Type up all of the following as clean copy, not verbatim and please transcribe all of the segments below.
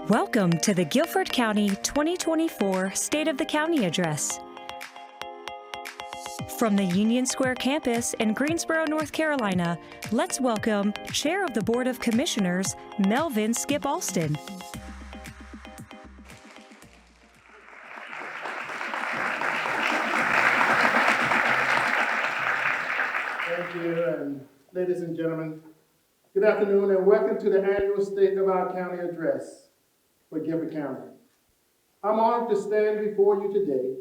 Welcome to the Guilford County 2024 State of the County Address. From the Union Square campus in Greensboro, North Carolina, let's welcome Chair of the Board of Commissioners, Melvin Skip Alston. Thank you, and ladies and gentlemen, good afternoon and welcome to the annual State of our County Address for Guilford County. I'm honored to stand before you today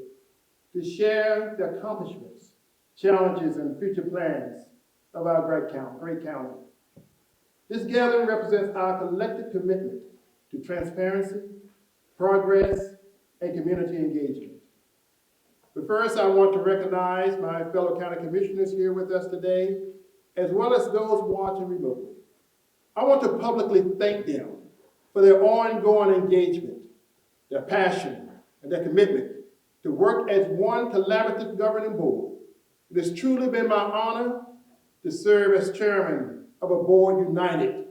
to share the accomplishments, challenges, and future plans of our great county. This gathering represents our collective commitment to transparency, progress, and community engagement. But first, I want to recognize my fellow county commissioners here with us today, as well as those watching remotely. I want to publicly thank them for their ongoing engagement, their passion, and their commitment to work as one collaborative governing board. It has truly been my honor to serve as chairman of a board united,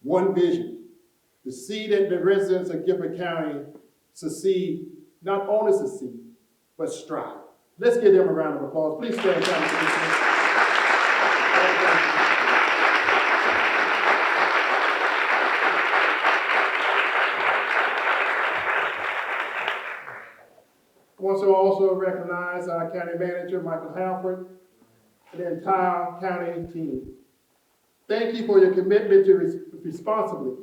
one vision, to see that the residents of Guilford County succeed, not only succeed, but strive. Let's give them a round of applause. Please stand, County Commissioners. I want to also recognize our county manager, Michael Halford, and the entire county team. Thank you for your commitment to responsibly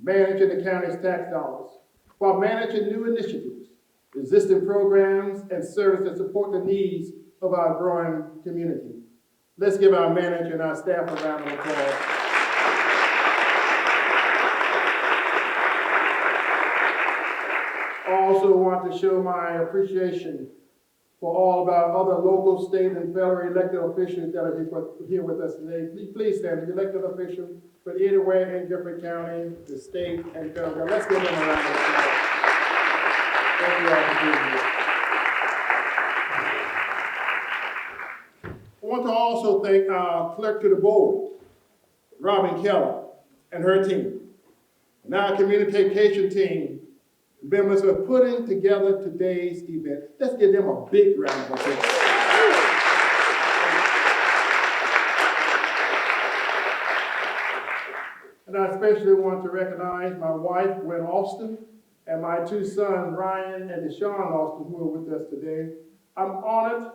managing the county's tax dollars while managing new initiatives, existing programs, and services that support the needs of our growing community. Let's give our manager and our staff a round of applause. I also want to show my appreciation for all of our other local, state, and federal elected officials that are here with us today. Please stand, the elected officials for anywhere in Guilford County, the state, and federal. Let's give them a round of applause. Thank you all for being here. I want to also thank our clerk to the board, Robin Keller, and her team, and our communication team, members who are putting together today's event. Let's give them a big round of applause. And I especially want to recognize my wife, Gwen Alston, and my two sons, Ryan and Deshaun Alston, who are with us today. I'm honored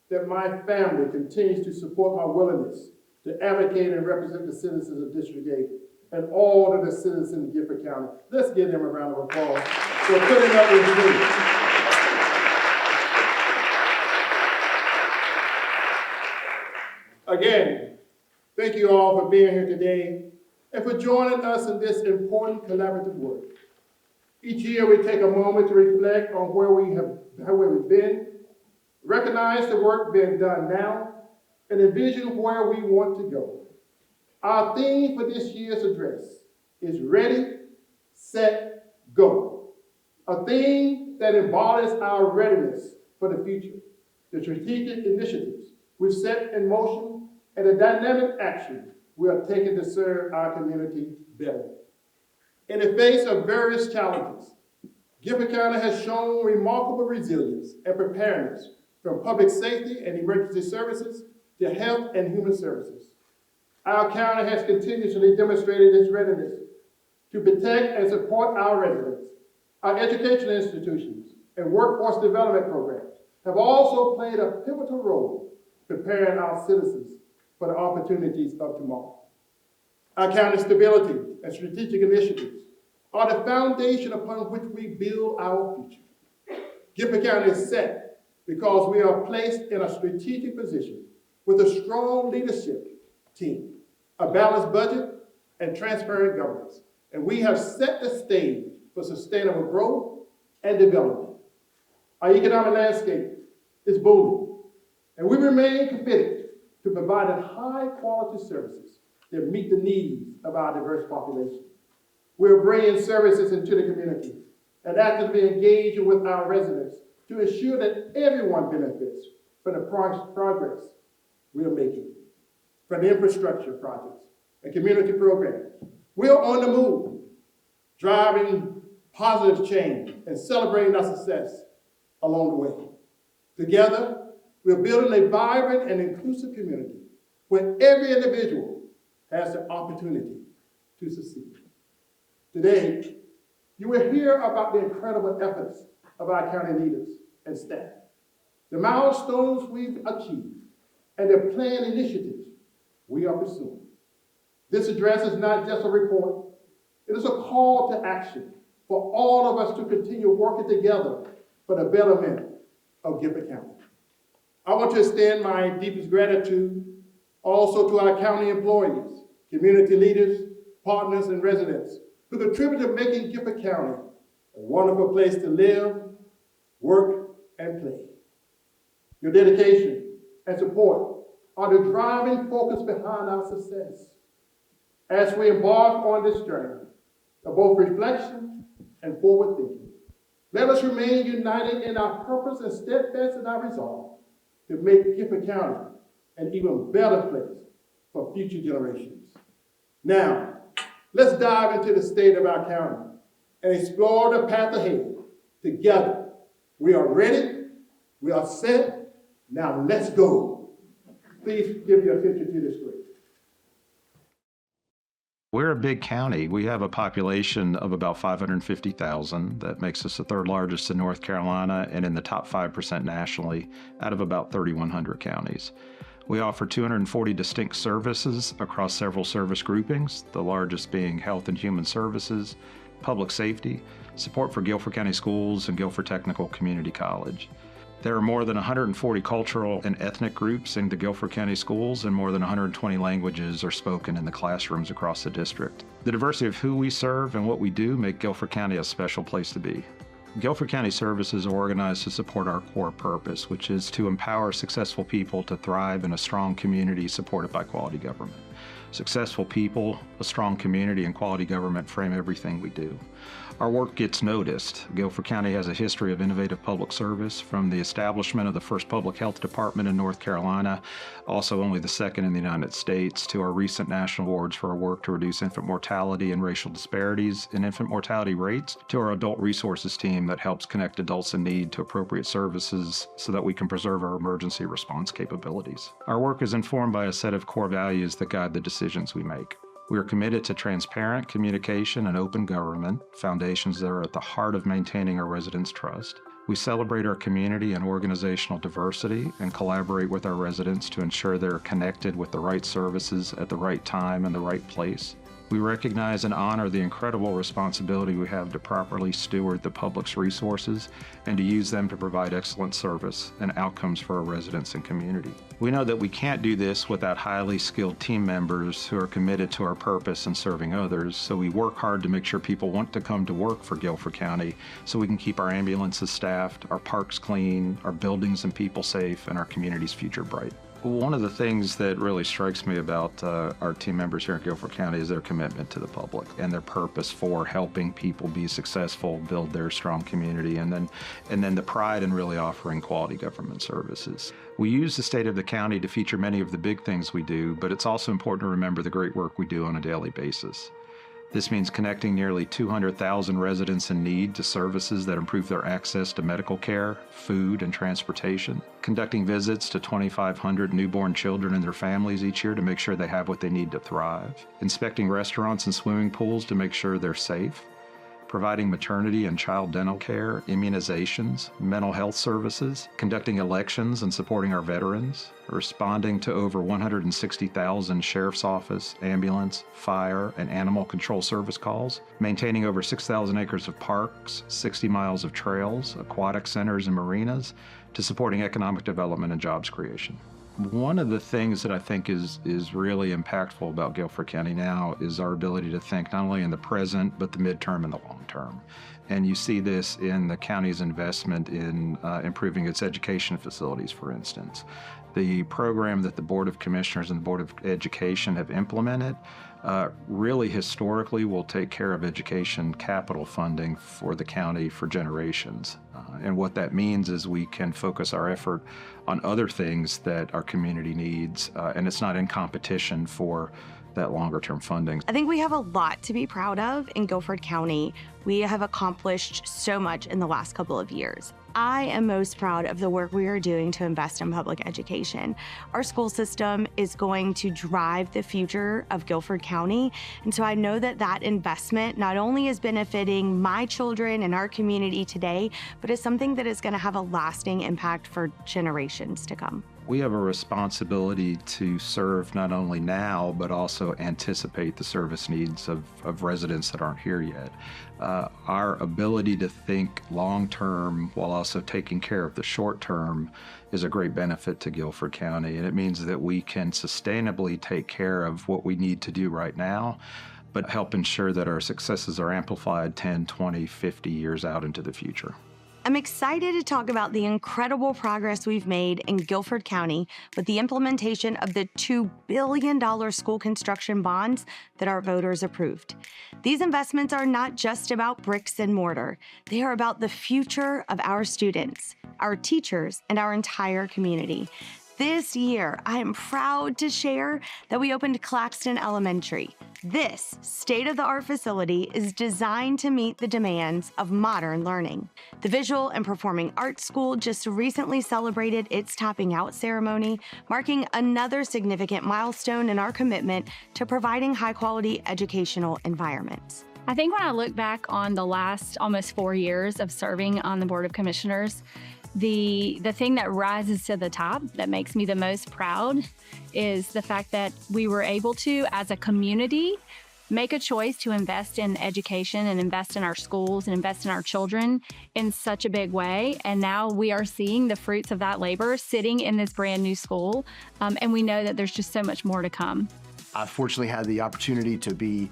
that my family continues to support my willingness to advocate and represent the citizens of District 8 and all of the citizens in Guilford County. Let's give them a round of applause for putting up with me. Again, thank you all for being here today and for joining us in this important collaborative work. Each year we take a moment to reflect on where we've been, recognize the work being done now, and envision where we want to go. Our theme for this year's address is Ready, Set, Go. A theme that embodies our readiness for the future, the strategic initiatives we've set in motion, and the dynamic action we are taking to serve our community better. In the face of various challenges, Guilford County has shown remarkable resilience and preparedness from public safety and emergency services to health and human services. Our county has continuously demonstrated its readiness to protect and support our residents. Our educational institutions and workforce development programs have also played a pivotal role preparing our citizens for the opportunities of tomorrow. Our county stability and strategic initiatives are the foundation upon which we build our future. Guilford County is set because we are placed in a strategic position with a strong leadership team, a balanced budget, and transparent governance. And we have set the stage for sustainable growth and development. Our economic landscape is booming, and we remain committed to providing high-quality services that meet the needs of our diverse population. We're bringing services into the community and actively engaging with our residents to ensure that everyone benefits from the progress we are making. From the infrastructure projects and community programs, we are on the move, driving positive change and celebrating our success along the way. Together, we're building a vibrant and inclusive community where every individual has the opportunity to succeed. Today, you will hear about the incredible efforts of our county leaders and staff, the milestones we've achieved, and the planned initiatives we are pursuing. This address is not just a report, it is a call to action for all of us to continue working together for the betterment of Guilford County. I want to extend my deepest gratitude also to our county employees, community leaders, partners, and residents who contribute to making Guilford County a wonderful place to live, work, and play. Your dedication and support are the driving focus behind our success as we embark on this journey of both reflection and forward thinking. Let us remain united in our purpose and steadfast in our resolve to make Guilford County an even better place for future generations. Now, let's dive into the state of our county and explore the path ahead. Together, we are ready, we are set, now let's go. Please give your attention to the screen. We're a big county. We have a population of about 550,000. That makes us the third largest in North Carolina and in the top 5% nationally out of about 3,100 counties. We offer 240 distinct services across several service groupings, the largest being Health and Human Services, Public Safety, support for Guilford County Schools, and Guilford Technical Community College. There are more than 140 cultural and ethnic groups in the Guilford County schools, and more than 120 languages are spoken in the classrooms across the district. The diversity of who we serve and what we do make Guilford County a special place to be. Guilford County Services are organized to support our core purpose, which is to empower successful people to thrive in a strong community supported by quality government. Successful people, a strong community, and quality government frame everything we do. Our work gets noticed. Guilford County has a history of innovative public service, from the establishment of the first public health department in North Carolina, also only the second in the United States, to our recent national awards for our work to reduce infant mortality and racial disparities in infant mortality rates, to our adult resources team that helps connect adults in need to appropriate services so that we can preserve our emergency response capabilities. Our work is informed by a set of core values that guide the decisions we make. We are committed to transparent communication and open government, foundations that are at the heart of maintaining our residents' trust. We celebrate our community and organizational diversity and collaborate with our residents to ensure they're connected with the right services at the right time and the right place. We recognize and honor the incredible responsibility we have to properly steward the public's resources and to use them to provide excellent service and outcomes for our residents and community. We know that we can't do this without highly skilled team members who are committed to our purpose and serving others, so we work hard to make sure people want to come to work for Guilford County so we can keep our ambulances staffed, our parks clean, our buildings and people safe, and our community's future bright. One of the things that really strikes me about our team members here in Guilford County is their commitment to the public and their purpose for helping people be successful, build their strong community, and then the pride in really offering quality government services. We use the state of the county to feature many of the big things we do, but it's also important to remember the great work we do on a daily basis. This means connecting nearly 200,000 residents in need to services that improve their access to medical care, food, and transportation, conducting visits to 2,500 newborn children and their families each year to make sure they have what they need to thrive, inspecting restaurants and swimming pools to make sure they're safe, providing maternity and child dental care, immunizations, mental health services, conducting elections and supporting our veterans, responding to over 160,000 sheriff's office, ambulance, fire, and animal control service calls, maintaining over 6,000 acres of parks, 60 miles of trails, aquatic centers, and marinas, to supporting economic development and jobs creation. One of the things that I think is really impactful about Guilford County now is our ability to think not only in the present, but the midterm and the long term. And you see this in the county's investment in improving its education facilities, for instance. The program that the Board of Commissioners and the Board of Education have implemented really historically will take care of education capital funding for the county for generations. And what that means is we can focus our effort on other things that our community needs, and it's not in competition for that longer-term funding. I think we have a lot to be proud of in Guilford County. We have accomplished so much in the last couple of years. I am most proud of the work we are doing to invest in public education. Our school system is going to drive the future of Guilford County, and so I know that that investment not only is benefiting my children and our community today, but is something that is going to have a lasting impact for generations to come. We have a responsibility to serve not only now, but also anticipate the service needs of residents that aren't here yet. Our ability to think long-term while also taking care of the short-term is a great benefit to Guilford County, and it means that we can sustainably take care of what we need to do right now, but help ensure that our successes are amplified 10, 20, 50 years out into the future. I'm excited to talk about the incredible progress we've made in Guilford County with the implementation of the $2 billion school construction bonds that our voters approved. These investments are not just about bricks and mortar. They are about the future of our students, our teachers, and our entire community. This year, I am proud to share that we opened Claxton Elementary. This state-of-the-art facility is designed to meet the demands of modern learning. The Visual and Performing Arts School just recently celebrated its topping out ceremony, marking another significant milestone in our commitment to providing high-quality educational environments. I think when I look back on the last almost 4 years of serving on the Board of Commissioners, the thing that rises to the top that makes me the most proud is the fact that we were able to, as a community, make a choice to invest in education and invest in our schools and invest in our children in such a big way. And now we are seeing the fruits of that labor sitting in this brand new school. And we know that there's just so much more to come. I fortunately had the opportunity to be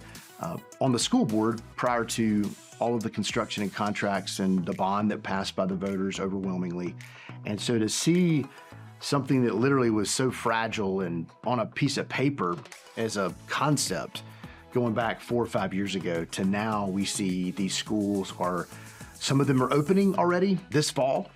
on the school board prior to all of the construction and contracts and the bond that passed by the voters overwhelmingly. And so to see something that literally was so fragile and on a piece of paper as a concept going back 4 or 5 years ago to now we see these schools some of them are opening already this fall.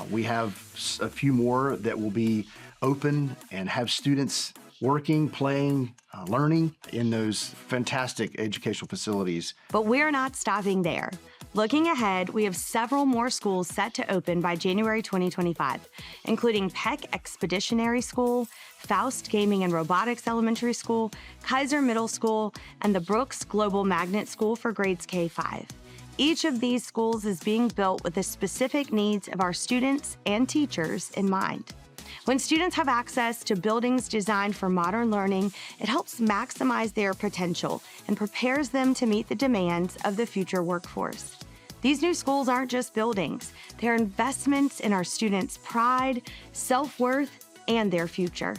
We have a few more that will be open and have students working, playing, learning in those fantastic educational facilities. But we're not stopping there. Looking ahead, we have several more schools set to open by January 2025, including Peck Expeditionary School, Faust Gaming and Robotics Elementary School, Kaiser Middle School, and the Brooks Global Magnet School for grades K-5. Each of these schools is being built with the specific needs of our students and teachers in mind. When students have access to buildings designed for modern learning, it helps maximize their potential and prepares them to meet the demands of the future workforce. These new schools aren't just buildings, they're investments in our students' pride, self-worth, and their future.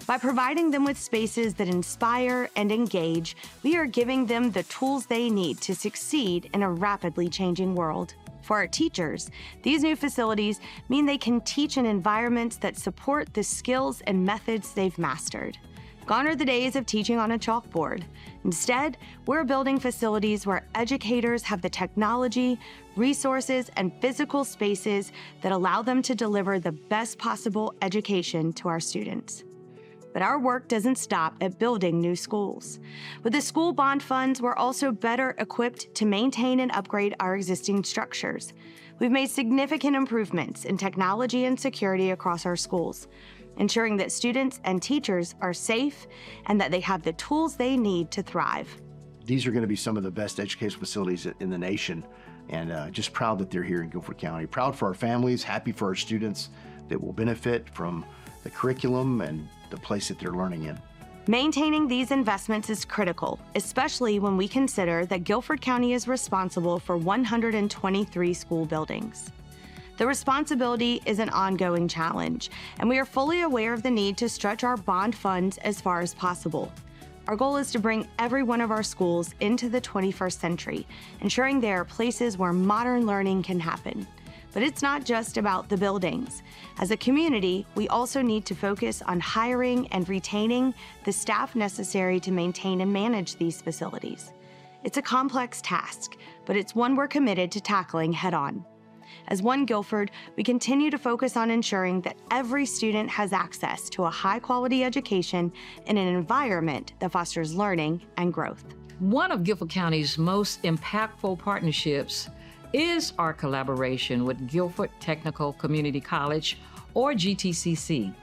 By providing them with spaces that inspire and engage, we are giving them the tools they need to succeed in a rapidly changing world. For our teachers, these new facilities mean they can teach in environments that support the skills and methods they've mastered. Gone are the days of teaching on a chalkboard. Instead, we're building facilities where educators have the technology, resources, and physical spaces that allow them to deliver the best possible education to our students. But our work doesn't stop at building new schools. With the school bond funds, we're also better equipped to maintain and upgrade our existing structures. We've made significant improvements in technology and security across our schools, ensuring that students and teachers are safe and that they have the tools they need to thrive. These are going to be some of the best educational facilities in the nation, and just proud that they're here in Guilford County. Proud for our families, happy for our students that will benefit from the curriculum and the place that they're learning in. Maintaining these investments is critical, especially when we consider that Guilford County is responsible for 123 school buildings. The responsibility is an ongoing challenge, and we are fully aware of the need to stretch our bond funds as far as possible. Our goal is to bring every one of our schools into the 21st century, ensuring they are places where modern learning can happen. But it's not just about the buildings. As a community, we also need to focus on hiring and retaining the staff necessary to maintain and manage these facilities. It's a complex task, but it's one we're committed to tackling head-on. As One Guilford, we continue to focus on ensuring that every student has access to a high-quality education in an environment that fosters learning and growth. One of Guilford County's most impactful partnerships is our collaboration with Guilford Technical Community College, or GTCC.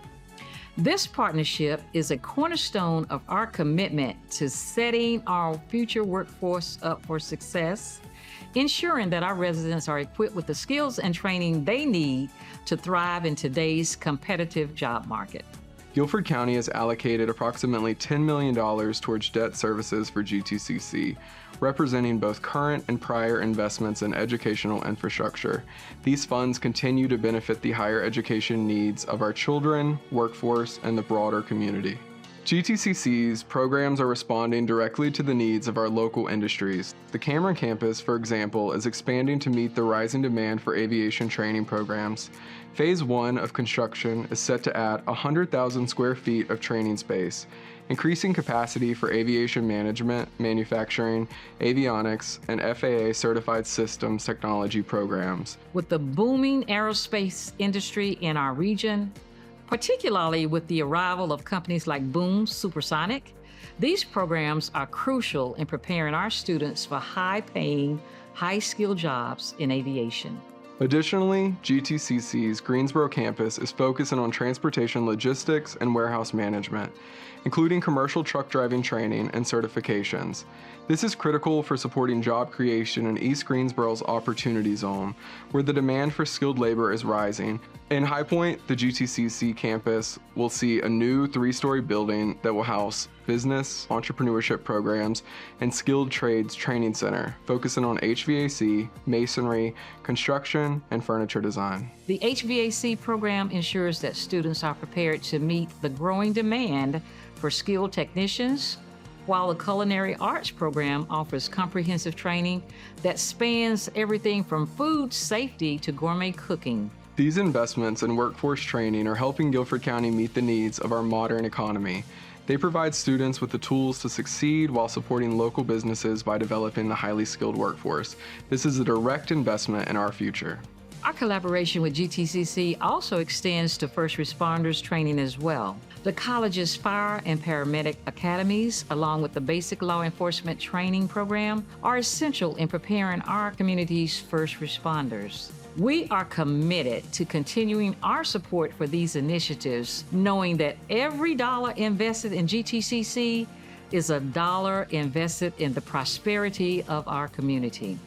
This partnership is a cornerstone of our commitment to setting our future workforce up for success, ensuring that our residents are equipped with the skills and training they need to thrive in today's competitive job market. Guilford County has allocated approximately $10 million towards debt services for GTCC, representing both current and prior investments in educational infrastructure. These funds continue to benefit the higher education needs of our children, workforce, and the broader community. GTCC's programs are responding directly to the needs of our local industries. The Cameron campus, for example, is expanding to meet the rising demand for aviation training programs. Phase 1 of construction is set to add 100,000 square feet of training space, increasing capacity for aviation management, manufacturing, avionics, and FAA certified systems technology programs. With the booming aerospace industry in our region, particularly with the arrival of companies like Boom Supersonic, these programs are crucial in preparing our students for high-paying, high-skilled jobs in aviation. Additionally, GTCC's Greensboro campus is focusing on transportation logistics and warehouse management, including commercial truck driving training and certifications. This is critical for supporting job creation in East Greensboro's Opportunity Zone, where the demand for skilled labor is rising. In High Point, the GTCC campus will see a new 3-story building that will house business, entrepreneurship programs, and skilled trades training center, focusing on HVAC, masonry, construction, and furniture design. The HVAC program ensures that students are prepared to meet the growing demand for skilled technicians, while the Culinary Arts program offers comprehensive training that spans everything from food safety to gourmet cooking. These investments in workforce training are helping Guilford County meet the needs of our modern economy. They provide students with the tools to succeed while supporting local businesses by developing the highly skilled workforce. This is a direct investment in our future. Our collaboration with GTCC also extends to first responders training as well. The college's fire and paramedic academies, along with the basic law enforcement training program, are essential in preparing our community's first responders. We are committed to continuing our support for these initiatives, knowing that every dollar invested in GTCC is a dollar invested in the prosperity of our community.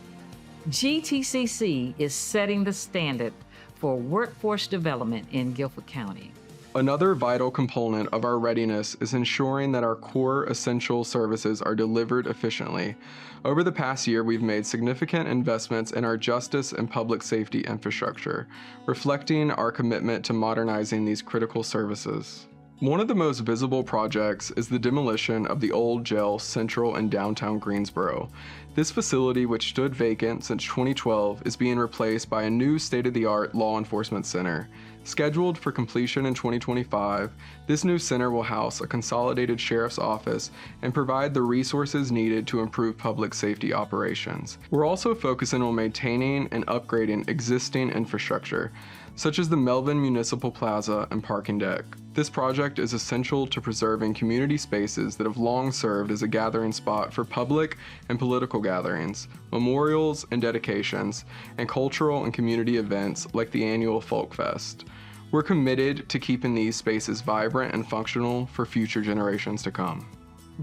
GTCC is setting the standard for workforce development in Guilford County. Another vital component of our readiness is ensuring that our core essential services are delivered efficiently. Over the past year, we've made significant investments in our justice and public safety infrastructure, reflecting our commitment to modernizing these critical services. One of the most visible projects is the demolition of the old jail central in downtown Greensboro. This facility, which stood vacant since 2012, is being replaced by a new state-of-the-art law enforcement center. Scheduled for completion in 2025, this new center will house a consolidated sheriff's office and provide the resources needed to improve public safety operations. We're also focusing on maintaining and upgrading existing infrastructure, such as the Melvin Municipal Plaza and parking deck. This project is essential to preserving community spaces that have long served as a gathering spot for public and political gatherings, memorials and dedications, and cultural and community events like the annual Folk Fest. We're committed to keeping these spaces vibrant and functional for future generations to come.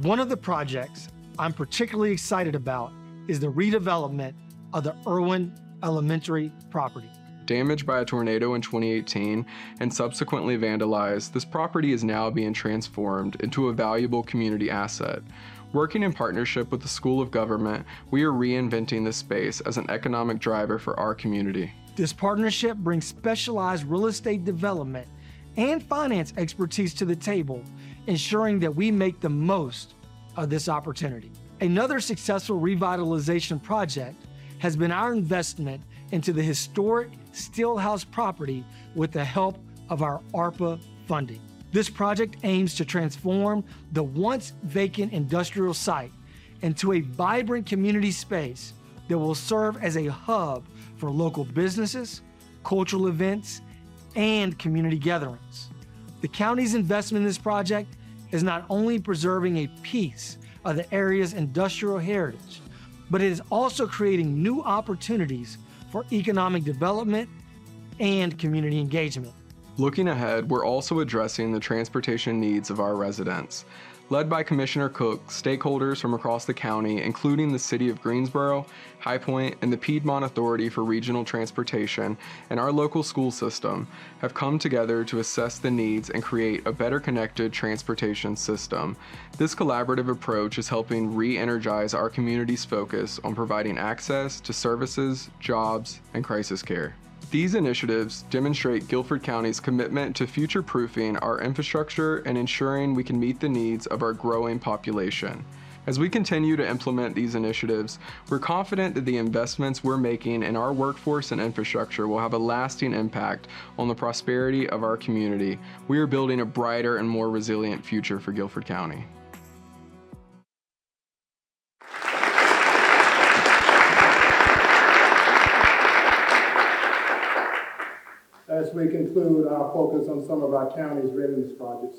One of the projects I'm particularly excited about is the redevelopment of the Irwin Elementary property. Damaged by a tornado in 2018 and subsequently vandalized, this property is now being transformed into a valuable community asset. Working in partnership with the School of Government, we are reinventing this space as an economic driver for our community. This partnership brings specialized real estate development and finance expertise to the table, ensuring that we make the most of this opportunity. Another successful revitalization project has been our investment into the historic Steelhouse property with the help of our ARPA funding. This project aims to transform the once vacant industrial site into a vibrant community space that will serve as a hub for local businesses, cultural events, and community gatherings. The county's investment in this project is not only preserving a piece of the area's industrial heritage, but it is also creating new opportunities for economic development and community engagement. Looking ahead, we're also addressing the transportation needs of our residents. Led by Commissioner Cook, stakeholders from across the county, including the City of Greensboro, High Point, and the Piedmont Authority for Regional Transportation, and our local school system, have come together to assess the needs and create a better connected transportation system. This collaborative approach is helping re-energize our community's focus on providing access to services, jobs, and crisis care. These initiatives demonstrate Guilford County's commitment to future-proofing our infrastructure and ensuring we can meet the needs of our growing population. As we continue to implement these initiatives, we're confident that the investments we're making in our workforce and infrastructure will have a lasting impact on the prosperity of our community. We are building a brighter and more resilient future for Guilford County. As we conclude our focus on some of our county's readiness projects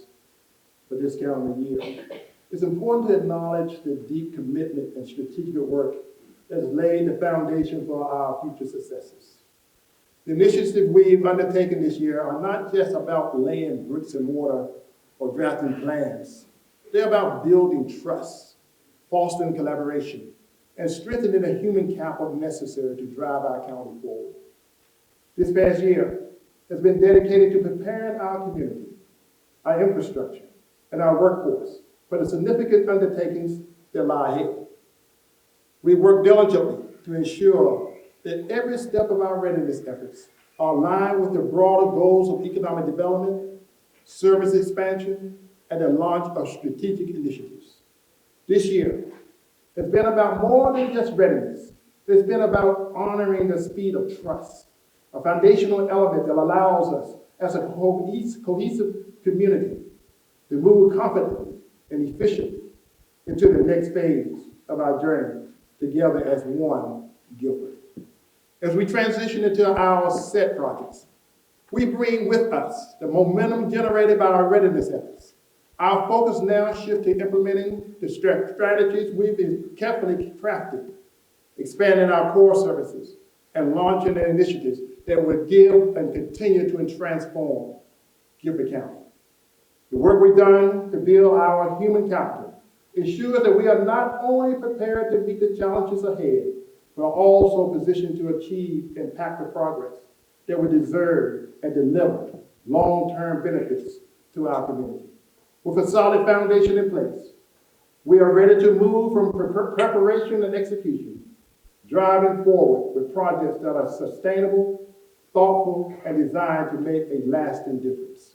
for this calendar year, it's important to acknowledge the deep commitment and strategic work that has laid the foundation for our future successes. The initiatives we've undertaken this year are not just about laying bricks and mortar or drafting plans. They're about building trust, fostering collaboration, and strengthening the human capital necessary to drive our county forward. This past year has been dedicated to preparing our community, our infrastructure, and our workforce for the significant undertakings that lie ahead. We work diligently to ensure that every step of our readiness efforts are aligned with the broader goals of economic development, service expansion, and the launch of strategic initiatives. This year has been about more than just readiness. It's been about honoring the speed of trust, a foundational element that allows us as a cohesive community to move confidently and efficiently into the next phase of our journey together as one Guilford. As we transition into our set projects, we bring with us the momentum generated by our readiness efforts. Our focus now shifts to implementing the strategies we've been carefully crafted, expanding our core services, and launching the initiatives that will give and continue to transform Guilford County. The work we've done to build our human capital ensures that we are not only prepared to meet the challenges ahead, but are also positioned to achieve impactful progress that will deserve and deliver long-term benefits to our community. With a solid foundation in place, we are ready to move from preparation and execution, driving forward with projects that are sustainable, thoughtful, and designed to make a lasting difference.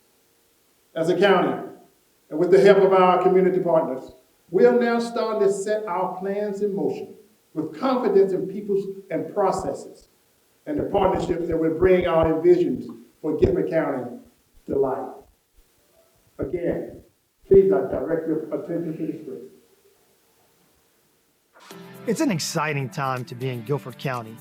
As a county, and with the help of our community partners, we are now starting to set our plans in motion with confidence in people and processes and the partnerships that will bring our visions for Guilford County to life. Again, please direct your attention to the screen. It's an exciting time to be in Guilford County,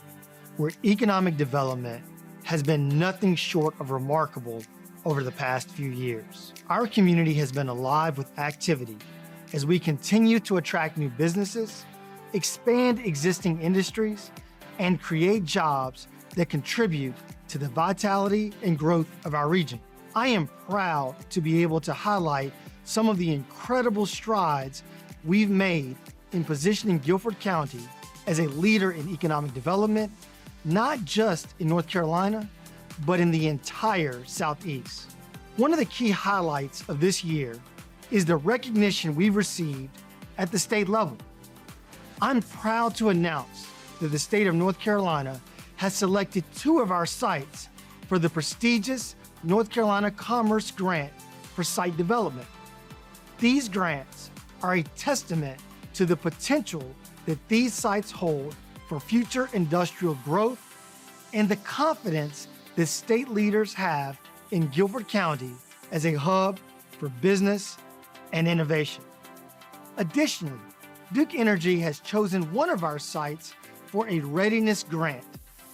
where economic development has been nothing short of remarkable over the past few years. Our community has been alive with activity as we continue to attract new businesses, expand existing industries, and create jobs that contribute to the vitality and growth of our region. I am proud to be able to highlight some of the incredible strides we've made in positioning Guilford County as a leader in economic development, not just in North Carolina, but in the entire Southeast. One of the key highlights of this year is the recognition we've received at the state level. I'm proud to announce that the state of North Carolina has selected 2 of our sites for the prestigious North Carolina Commerce Grant for Site Development. These grants are a testament to the potential that these sites hold for future industrial growth and the confidence that state leaders have in Guilford County as a hub for business and innovation. Additionally, Duke Energy has chosen one of our sites for a readiness grant,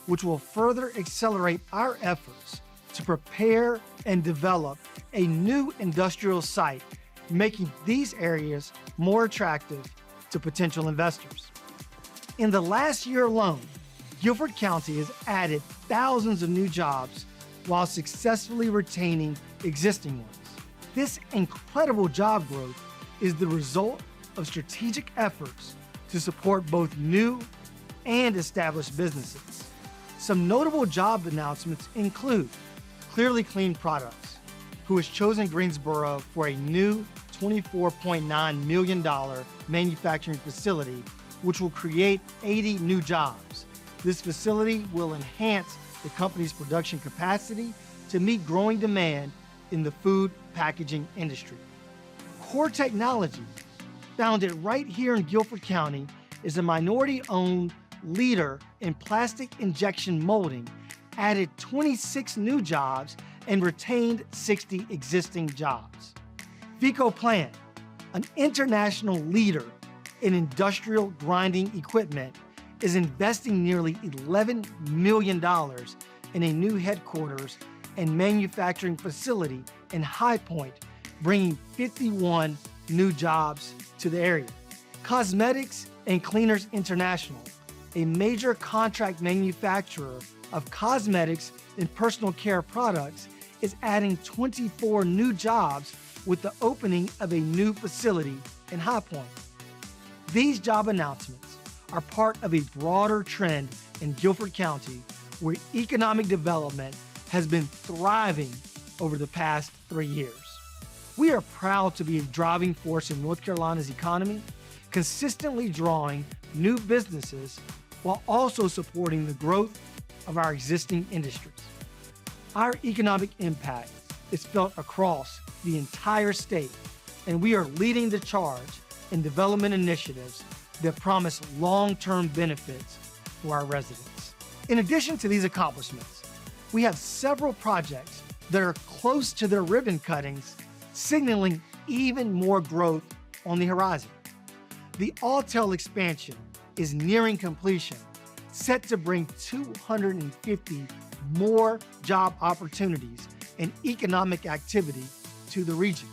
which will further accelerate our efforts to prepare and develop a new industrial site, making these areas more attractive to potential investors. In the last year alone, Guilford County has added thousands of new jobs while successfully retaining existing ones. This incredible job growth is the result of strategic efforts to support both new and established businesses. Some notable job announcements include Clearly Clean Products, who has chosen Greensboro for a new $24.9 million manufacturing facility, which will create 80 new jobs. This facility will enhance the company's production capacity to meet growing demand in the food packaging industry. Core Technology, founded right here in Guilford County, is a minority-owned leader in plastic injection molding, added 26 new jobs and retained 60 existing jobs. Vico Plant, an international leader in industrial grinding equipment, is investing nearly $11 million in a new headquarters and manufacturing facility in High Point, bringing 51 new jobs to the area. Cosmetics and Cleaners International, a major contract manufacturer of cosmetics and personal care products, is adding 24 new jobs with the opening of a new facility in High Point. These job announcements are part of a broader trend in Guilford County where economic development has been thriving over the past 3 years. We are proud to be a driving force in North Carolina's economy, consistently drawing new businesses while also supporting the growth of our existing industries. Our economic impact is felt across the entire state, and we are leading the charge in development initiatives that promise long-term benefits for our residents. In addition to these accomplishments, we have several projects that are close to their ribbon cuttings, signaling even more growth on the horizon. The Alltel expansion is nearing completion, set to bring 250 more job opportunities and economic activity to the region.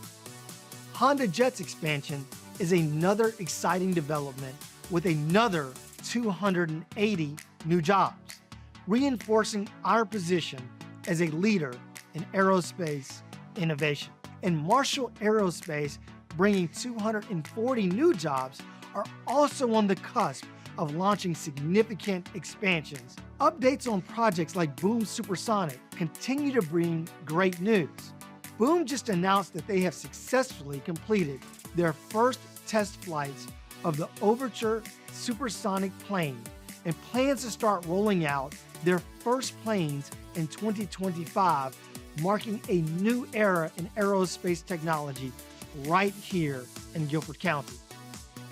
Honda Jet's expansion is another exciting development with another 280 new jobs, reinforcing our position as a leader in aerospace innovation. And Marshall Aerospace, bringing 240 new jobs, are also on the cusp of launching significant expansions. Updates on projects like Boom Supersonic continue to bring great news. Boom just announced that they have successfully completed their first test flights of the Overture supersonic plane and plans to start rolling out their first planes in 2025, marking a new era in aerospace technology right here in Guilford County.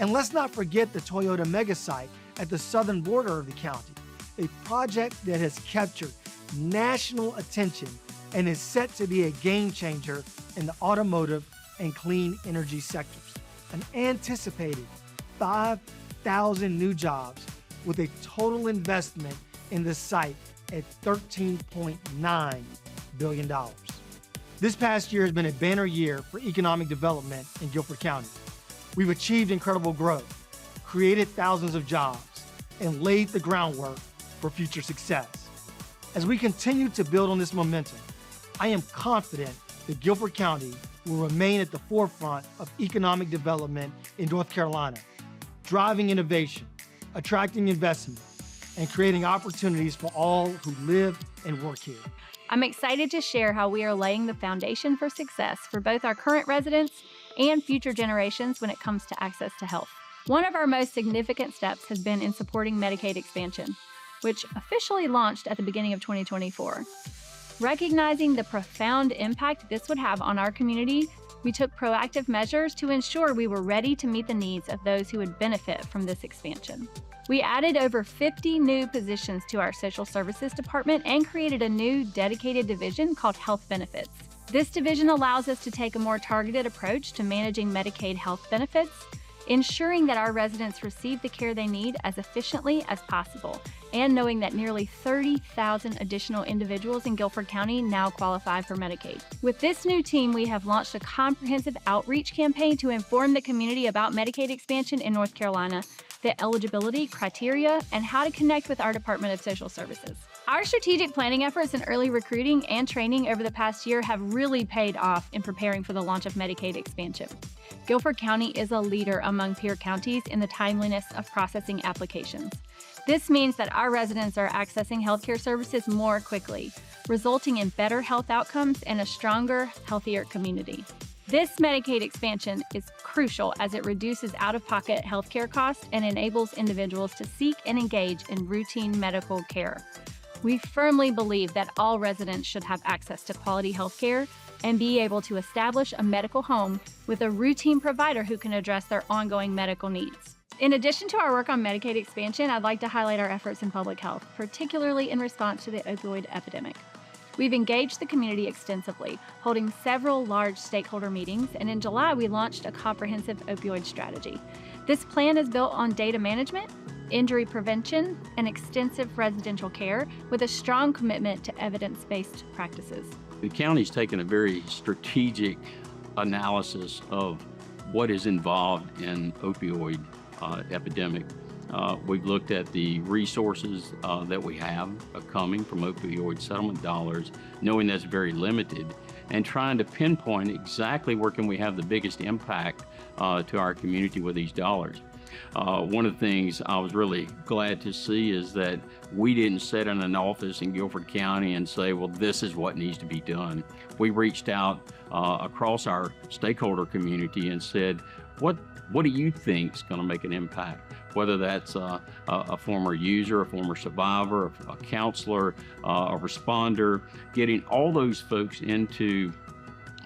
And let's not forget the Toyota mega site at the southern border of the county, a project that has captured national attention and is set to be a game changer in the automotive and clean energy sectors. An anticipated 5,000 new jobs with a total investment in the site at $13.9 billion. This past year has been a banner year for economic development in Guilford County. We've achieved incredible growth, created thousands of jobs, and laid the groundwork for future success. As we continue to build on this momentum, I am confident that Guilford County will remain at the forefront of economic development in North Carolina, driving innovation, attracting investment, and creating opportunities for all who live and work here. I'm excited to share how we are laying the foundation for success for both our current residents and future generations when it comes to access to health. One of our most significant steps has been in supporting Medicaid expansion, which officially launched at the beginning of 2024. Recognizing the profound impact this would have on our community, we took proactive measures to ensure we were ready to meet the needs of those who would benefit from this expansion. We added over 50 new positions to our social services department and created a new dedicated division called Health Benefits. This division allows us to take a more targeted approach to managing Medicaid health benefits, ensuring that our residents receive the care they need as efficiently as possible, and knowing that nearly 30,000 additional individuals in Guilford County now qualify for Medicaid. With this new team, we have launched a comprehensive outreach campaign to inform the community about Medicaid expansion in North Carolina, the eligibility criteria, and how to connect with our Department of Social Services. Our strategic planning efforts in early recruiting and training over the past year have really paid off in preparing for the launch of Medicaid expansion. Guilford County is a leader among peer counties in the timeliness of processing applications. This means that our residents are accessing healthcare services more quickly, resulting in better health outcomes and a stronger, healthier community. This Medicaid expansion is crucial as it reduces out-of-pocket healthcare costs and enables individuals to seek and engage in routine medical care. We firmly believe that all residents should have access to quality healthcare and be able to establish a medical home with a routine provider who can address their ongoing medical needs. In addition to our work on Medicaid expansion, I'd like to highlight our efforts in public health, particularly in response to the opioid epidemic. We've engaged the community extensively, holding several large stakeholder meetings, and in July we launched a comprehensive opioid strategy. This plan is built on data management, injury prevention, and extensive residential care with a strong commitment to evidence-based practices. The county's taken a very strategic analysis of what is involved in opioid epidemic. We've looked at the resources that we have coming from opioid settlement dollars, knowing that's very limited, and trying to pinpoint exactly where can we have the biggest impact to our community with these dollars. One of the things I was really glad to see is that we didn't sit in an office in Guilford County and say, well, this is what needs to be done. We reached out across our stakeholder community and said, what do you think is going to make an impact? Whether that's a former user, a former survivor, a counselor, a responder, getting all those folks into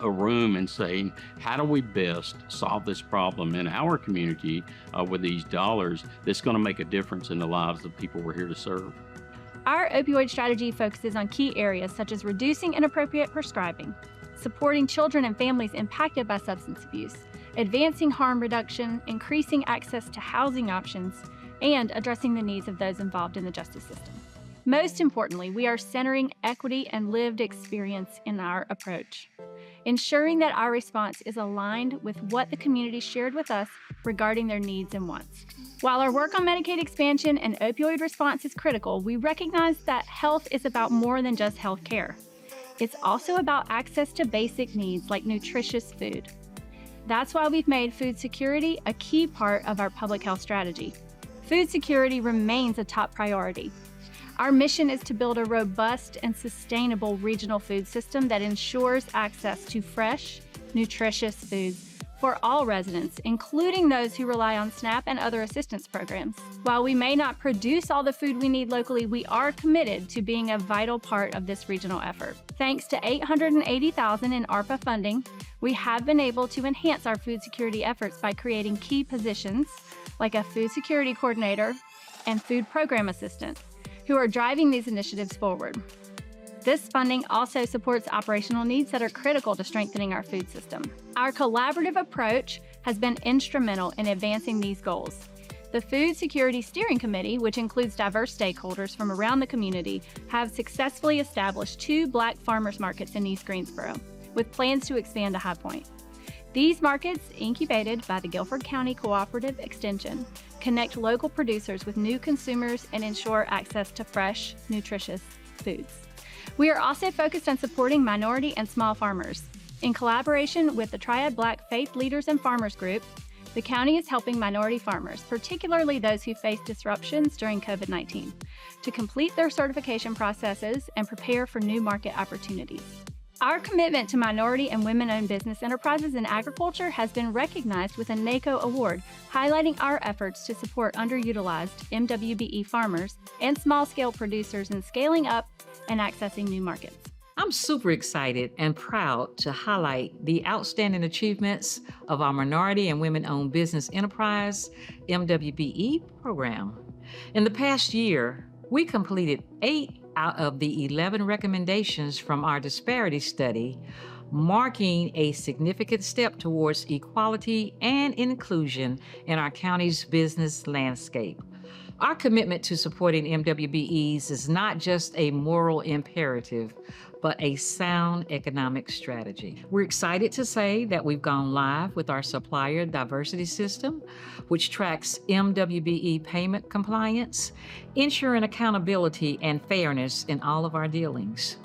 a room and saying, how do we best solve this problem in our community with these dollars that's going to make a difference in the lives of people we're here to serve. Our opioid strategy focuses on key areas such as reducing inappropriate prescribing, supporting children and families impacted by substance abuse, advancing harm reduction, increasing access to housing options, and addressing the needs of those involved in the justice system. Most importantly, we are centering equity and lived experience in our approach, ensuring that our response is aligned with what the community shared with us regarding their needs and wants. While our work on Medicaid expansion and opioid response is critical, we recognize that health is about more than just health care. It's also about access to basic needs like nutritious food. That's why we've made food security a key part of our public health strategy. Food security remains a top priority. Our mission is to build a robust and sustainable regional food system that ensures access to fresh, nutritious foods for all residents, including those who rely on SNAP and other assistance programs. While we may not produce all the food we need locally, we are committed to being a vital part of this regional effort. Thanks to $880,000 in ARPA funding, we have been able to enhance our food security efforts by creating key positions like a food security coordinator and food program assistant, who are driving these initiatives forward. This funding also supports operational needs that are critical to strengthening our food system. Our collaborative approach has been instrumental in advancing these goals. The Food Security Steering Committee, which includes diverse stakeholders from around the community, have successfully established 2 Black farmers markets in East Greensboro, with plans to expand to High Point. These markets, incubated by the Guilford County Cooperative Extension, connect local producers with new consumers and ensure access to fresh, nutritious foods. We are also focused on supporting minority and small farmers. In collaboration with the Triad Black Faith Leaders and Farmers Group, the county is helping minority farmers, particularly those who face disruptions during COVID-19, to complete their certification processes and prepare for new market opportunities. Our commitment to minority and women-owned business enterprises in agriculture has been recognized with a NACO award, highlighting our efforts to support underutilized MWBE farmers and small-scale producers in scaling up and accessing new markets. I'm super excited and proud to highlight the outstanding achievements of our Minority and Women-Owned Business Enterprise MWBE program. In the past year, we completed 8 out of the 11 recommendations from our disparity study marking a significant step towards equality and inclusion in our county's business landscape. Our commitment to supporting MWBEs is not just a moral imperative, but a sound economic strategy. We're excited to say that we've gone live with our supplier diversity system, which tracks MWBE payment compliance, ensuring accountability and fairness in all of our dealings.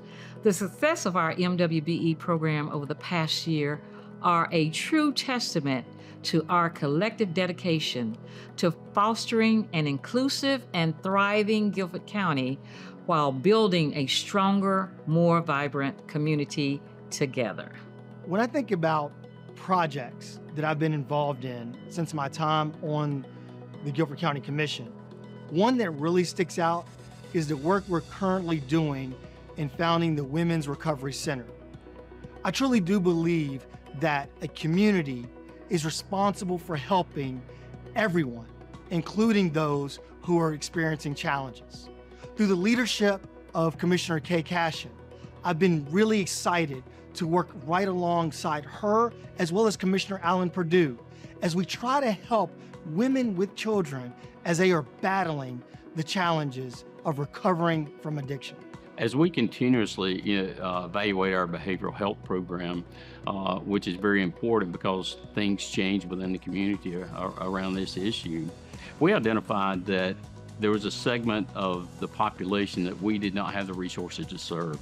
The success of our MWBE program over the past year are a true testament to our collective dedication to fostering an inclusive and thriving Guilford County while building a stronger, more vibrant community together. When I think about projects that I've been involved in since my time on the Guilford County Commission, one that really sticks out is the work we're currently doing in founding the Women's Recovery Center. I truly do believe that a community is responsible for helping everyone, including those who are experiencing challenges. Through the leadership of Commissioner Kay Cashin, I've been really excited to work right alongside her as well as Commissioner Alan Perdue as we try to help women with children as they are battling the challenges of recovering from addiction. As we continuously evaluate our behavioral health program, which is very important because things change within the community around this issue, we identified that there was a segment of the population that we did not have the resources to serve,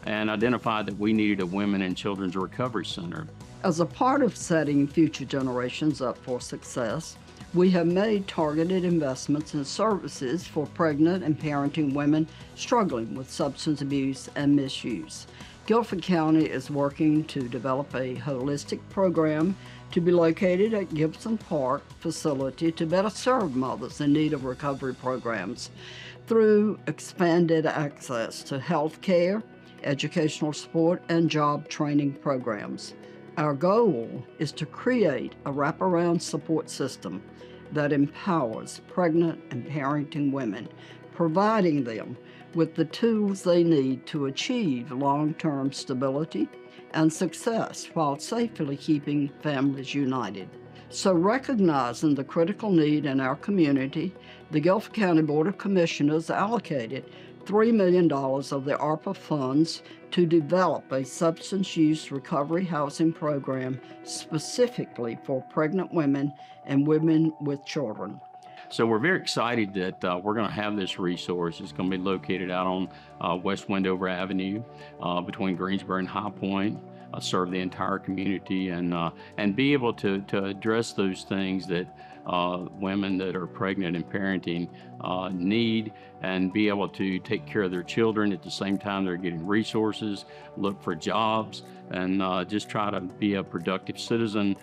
and identified that we needed a Women and Children's Recovery Center. As a part of setting future generations up for success, we have made targeted investments in services for pregnant and parenting women struggling with substance abuse and misuse. Guilford County is working to develop a holistic program to be located at Gibson Park facility to better serve mothers in need of recovery programs through expanded access to health care, educational support, and job training programs. Our goal is to create a wraparound support system that empowers pregnant and parenting women, providing them with the tools they need to achieve long-term stability and success while safely keeping families united. So, recognizing the critical need in our community, the Guilford County Board of Commissioners allocated $3 million of the ARPA funds to develop a substance use recovery housing program specifically for pregnant women and women with children. So we're very excited that we're going to have this resource. It's going to be located out on West Wendover Avenue between Greensboro and High Point, serve the entire community and be able to address those things that women that are pregnant and parenting need, and be able to take care of their children at the same time they're getting resources, look for jobs, and just try to be a productive citizen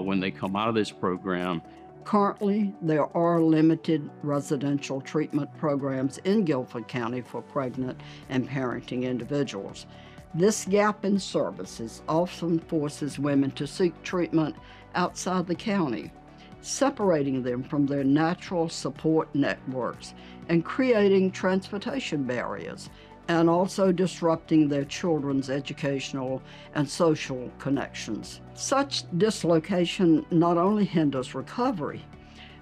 when they come out of this program. Currently, there are limited residential treatment programs in Guilford County for pregnant and parenting individuals. This gap in services often forces women to seek treatment outside the county, separating them from their natural support networks and creating transportation barriers, and also disrupting their children's educational and social connections. Such dislocation not only hinders recovery,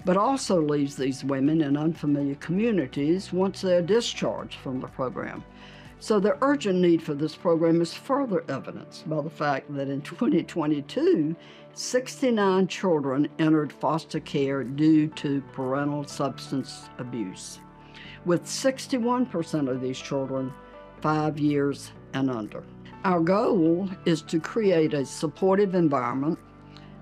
but also leaves these women in unfamiliar communities once they're discharged from the program. So the urgent need for this program is further evidenced by the fact that in 2022, 69 children entered foster care due to parental substance abuse, with 61% of these children 5 years and under. Our goal is to create a supportive environment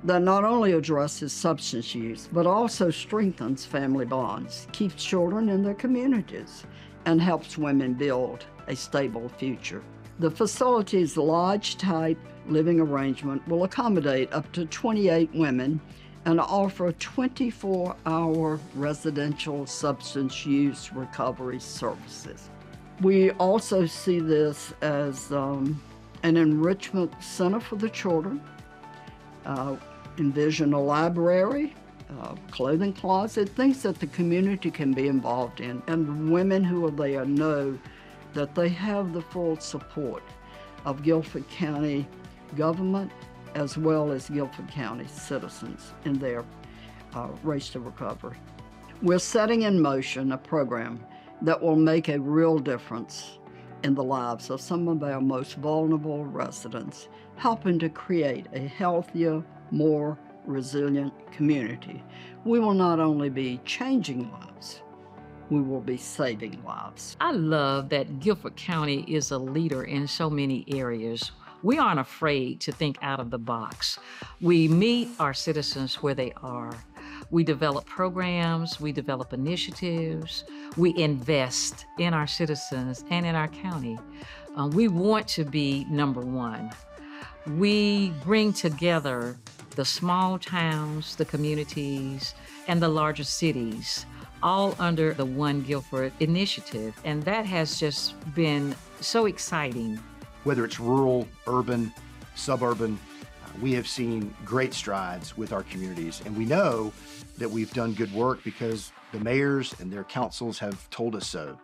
that not only addresses substance use, but also strengthens family bonds, keeps children in their communities, and helps women build a stable future. The facility's lodge-type living arrangement will accommodate up to 28 women and offer 24-hour residential substance use recovery services. We also see this as an enrichment center for the children. Envision a library, clothing closet, things that the community can be involved in. And women who are there know that they have the full support of Guilford County government as well as Guilford County citizens in their race to recovery. We're setting in motion a program that will make a real difference in the lives of some of our most vulnerable residents, helping to create a healthier, more resilient community. We will not only be changing lives, we will be saving lives. I love that Guilford County is a leader in so many areas. We aren't afraid to think out of the box. We meet our citizens where they are. We develop programs, we develop initiatives, we invest in our citizens and in our county. We want to be number one. We bring together the small towns, the communities, and the larger cities, all under the One Guilford initiative. And that has just been so exciting. Whether it's rural, urban, suburban, we have seen great strides with our communities. And we know that we've done good work because the mayors and their councils have told us so.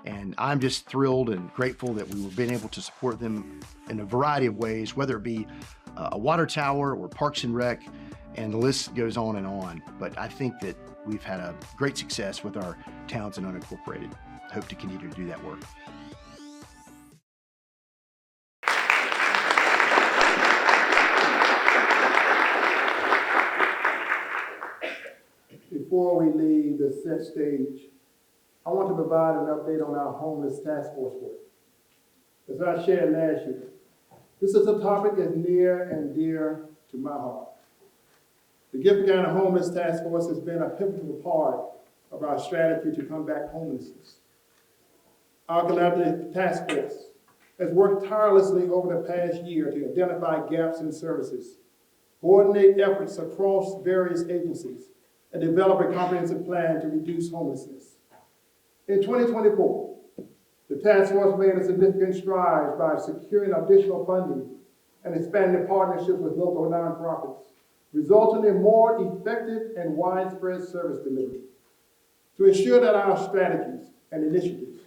And I'm just thrilled and grateful that we've been able to support them in a variety of ways, whether it be a water tower or Parks and Rec, and the list goes on and on. But I think that we've had a great success with our towns and unincorporated. I hope to continue to do that work. Before we leave the set stage, I want to provide an update on our homeless task force work. As I shared last year, this is a topic that's near and dear to my heart. The Guilford County Homeless Task Force has been a pivotal part of our strategy to combat homelessness. Our collaborative task force has worked tirelessly over the past year to identify gaps in services, coordinate efforts across various agencies, and develop a comprehensive plan to reduce homelessness. In 2024, the task force made a significant strides by securing additional funding and expanding partnerships with local nonprofits, resulting in more effective and widespread service delivery. To ensure that our strategies and initiatives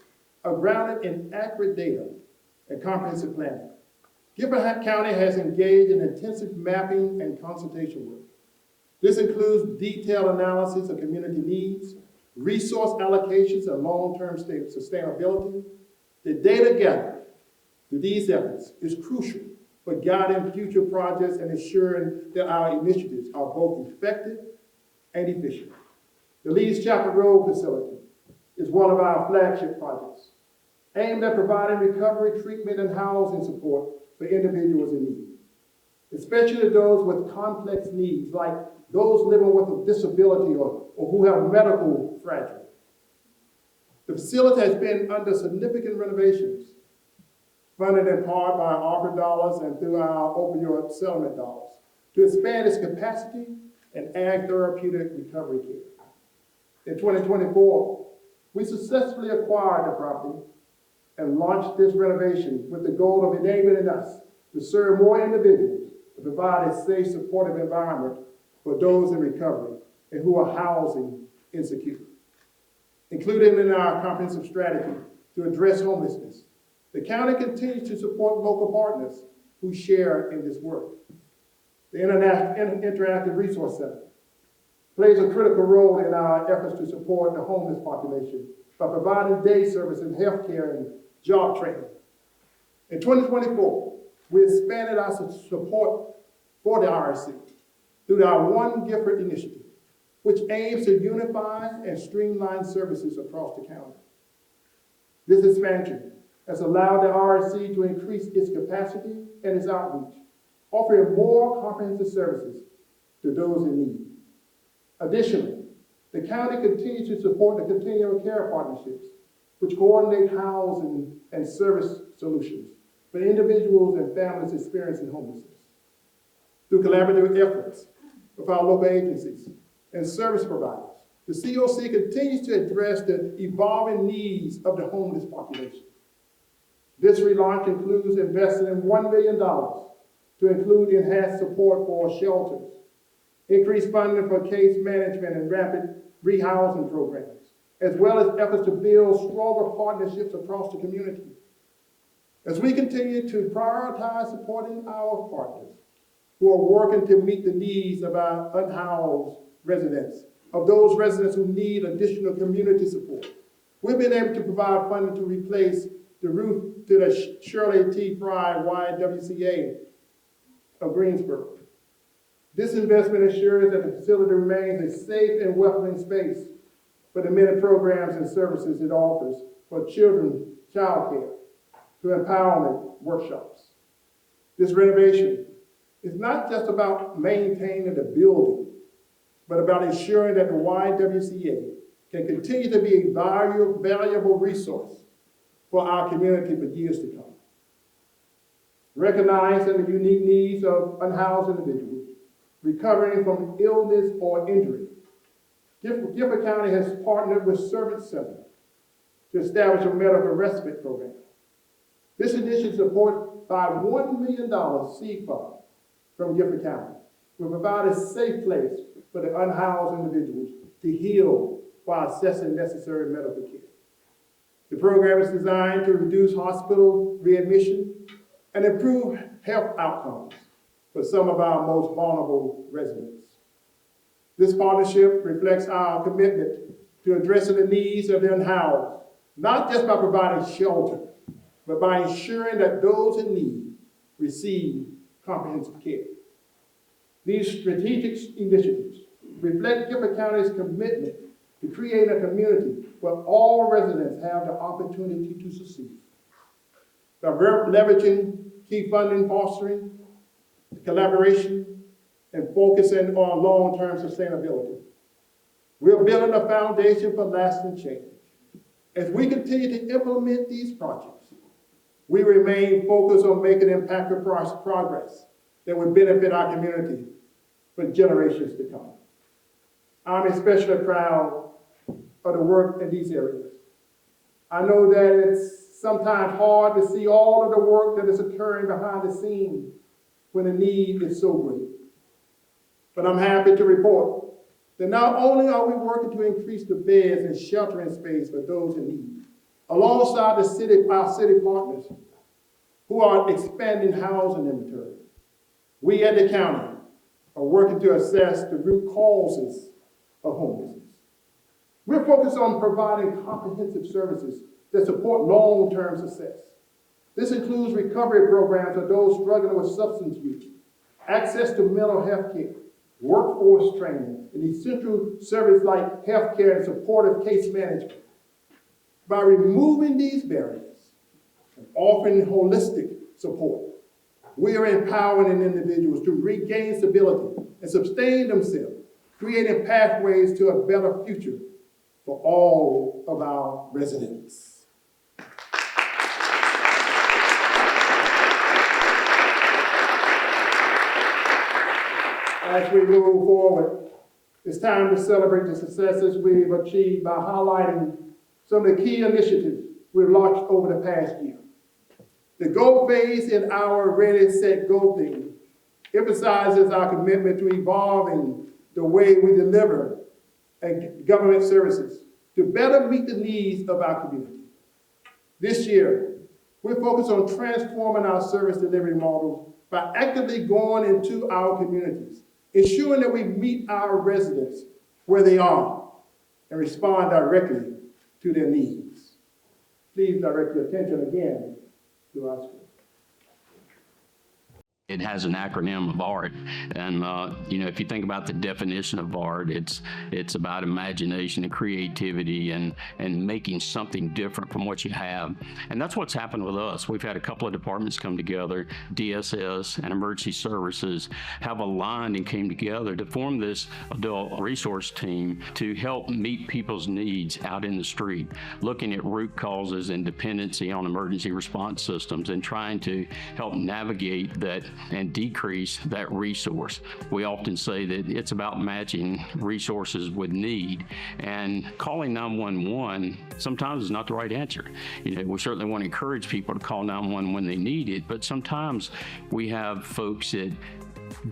are grounded in accurate data and comprehensive planning, Guilford County has engaged in intensive mapping and consultation work. This includes detailed analysis of community needs, resource allocations, and long-term sustainability. The data gathered through these efforts is crucial for guiding future projects and ensuring that our initiatives are both effective and efficient. The Leeds Chapel Road facility is one of our flagship projects, aimed at providing recovery, treatment, and housing support for individuals in need, especially those with complex needs, like those living with a disability or who have medical fragility. The facility has been under significant renovations, funded in part by ARPA dollars and through our opioid settlement dollars, to expand its capacity and add therapeutic recovery care. In 2024, we successfully acquired the property and launched this renovation with the goal of enabling us to serve more individuals and provide a safe, supportive environment for those in recovery and who are housing insecure. Included in our comprehensive strategy to address homelessness, the county continues to support local partners who share in this work. The Interactive Resource Center plays a critical role in our efforts to support the homeless population by providing day service and healthcare and job training. In 2024, we expanded our support for the RSC through our One Guilford initiative, which aims to unify and streamline services across the county. This expansion has allowed the RSC to increase its capacity and its outreach, offering more comprehensive services to those in need. Additionally, the county continues to support the continuing care partnerships, which coordinate housing and service solutions for individuals and families experiencing homelessness. Through collaborative efforts with our local agencies and service providers, the COC continues to address the evolving needs of the homeless population. This relaunch includes investing in $1 million to include enhanced support for shelters, increased funding for case management and rapid rehousing programs, as well as efforts to build stronger partnerships across the community. As we continue to prioritize supporting our partners who are working to meet the needs of our unhoused residents, of those residents who need additional community support, we've been able to provide funding to replace the roof to the Shirley T. Fry YWCA of Greensboro. This investment ensures that the facility remains a safe and welcoming space for the many programs and services it offers for children, child care, to empowerment workshops. This renovation is not just about maintaining the building, but about ensuring that the YWCA can continue to be a valuable resource for our community for years to come. Recognizing the unique needs of unhoused individuals recovering from illness or injury, Guilford County has partnered with Servant Center to establish a medical respite program. This initiative is supported by a $1 million seed fund from Guilford County will provide a safe place for the unhoused individuals to heal while assessing necessary medical care. The program is designed to reduce hospital readmission and improve health outcomes for some of our most vulnerable residents. This partnership reflects our commitment to addressing the needs of the unhoused, not just by providing shelter, but by ensuring that those in need receive comprehensive care. These strategic initiatives reflect Guilford County's commitment to create a community where all residents have the opportunity to succeed. By leveraging key funding, fostering collaboration, and focusing on long-term sustainability, we're building a foundation for lasting change. As we continue to implement these projects, we remain focused on making impactful progress that will benefit our community for generations to come. I'm especially proud of the work in these areas. I know that it's sometimes hard to see all of the work that is occurring behind the scenes when the need is so great. But I'm happy to report that not only are we working to increase the beds and sheltering space for those in need, alongside our city partners who are expanding housing inventory, we at the county are working to assess the root causes of homelessness. We're focused on providing comprehensive services that support long-term success. This includes recovery programs for those struggling with substance use, access to mental health care, workforce training, and essential services like health care and supportive case management. By removing these barriers and offering holistic support, we are empowering individuals to regain stability and sustain themselves, creating pathways to a better future for all of our residents. As we move forward, it's time to celebrate the successes we've achieved by highlighting some of the key initiatives we've launched over the past year. The Go phase in our Ready, Set, Go theme emphasizes our commitment to evolving the way we deliver government services to better meet the needs of our community. This year, we're focused on transforming our service delivery models by actively going into our communities, ensuring that we meet our residents where they are and respond directly to their needs. Please direct your attention again to our school. It has an acronym of ART, and if you think about the definition of ART, it's about imagination and creativity and making something different from what you have. And that's what's happened with us. We've had a couple of departments come together. DSS and Emergency Services have aligned and came together to form this adult resource team to help meet people's needs out in the street, looking at root causes and dependency on emergency response systems and trying to help navigate that and decrease that resource. We often say that it's about matching resources with need, and calling 911 sometimes is not the right answer. We certainly want to encourage people to call 911 when they need it, but sometimes we have folks that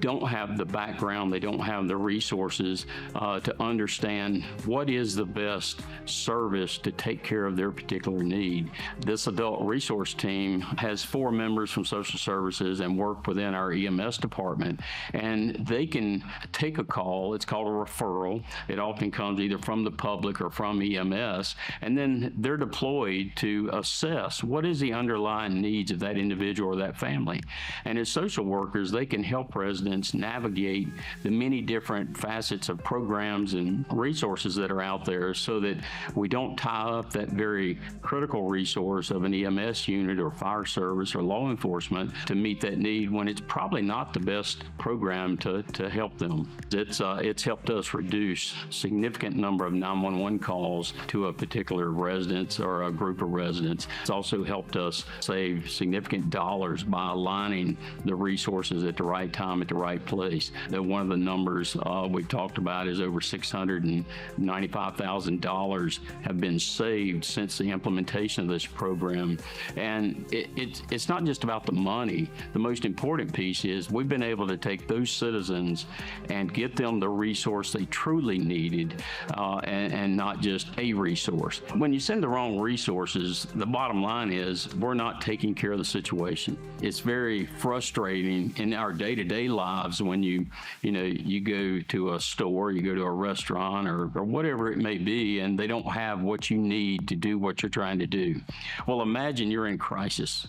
don't have the background, they don't have the resources to understand what is the best service to take care of their particular need. This adult resource team has 4 members from social services and work within our EMS department, and they can take a call. It's called a referral. It often comes either from the public or from EMS, and then they're deployed to assess what is the underlying needs of that individual or that family. And as social workers, they can help residents navigate the many different facets of programs and resources that are out there so that we don't tie up that very critical resource of an EMS unit or fire service or law enforcement to meet that need when it's probably not the best program to help them. It's helped us reduce a significant number of 911 calls to a particular residence or a group of residents. It's also helped us save significant dollars by aligning the resources at the right time at the right place. One of the numbers we've talked about is over $695,000 have been saved since the implementation of this program. And it's not just about the money. The most important piece is we've been able to take those citizens and get them the resource they truly needed and not just a resource. When you send the wrong resources, the bottom line is we're not taking care of the situation. It's very frustrating in our day-to-day lives when you go to a store, you go to a restaurant or whatever it may be, and they don't have what you need to do what you're trying to do. Well, imagine you're in crisis.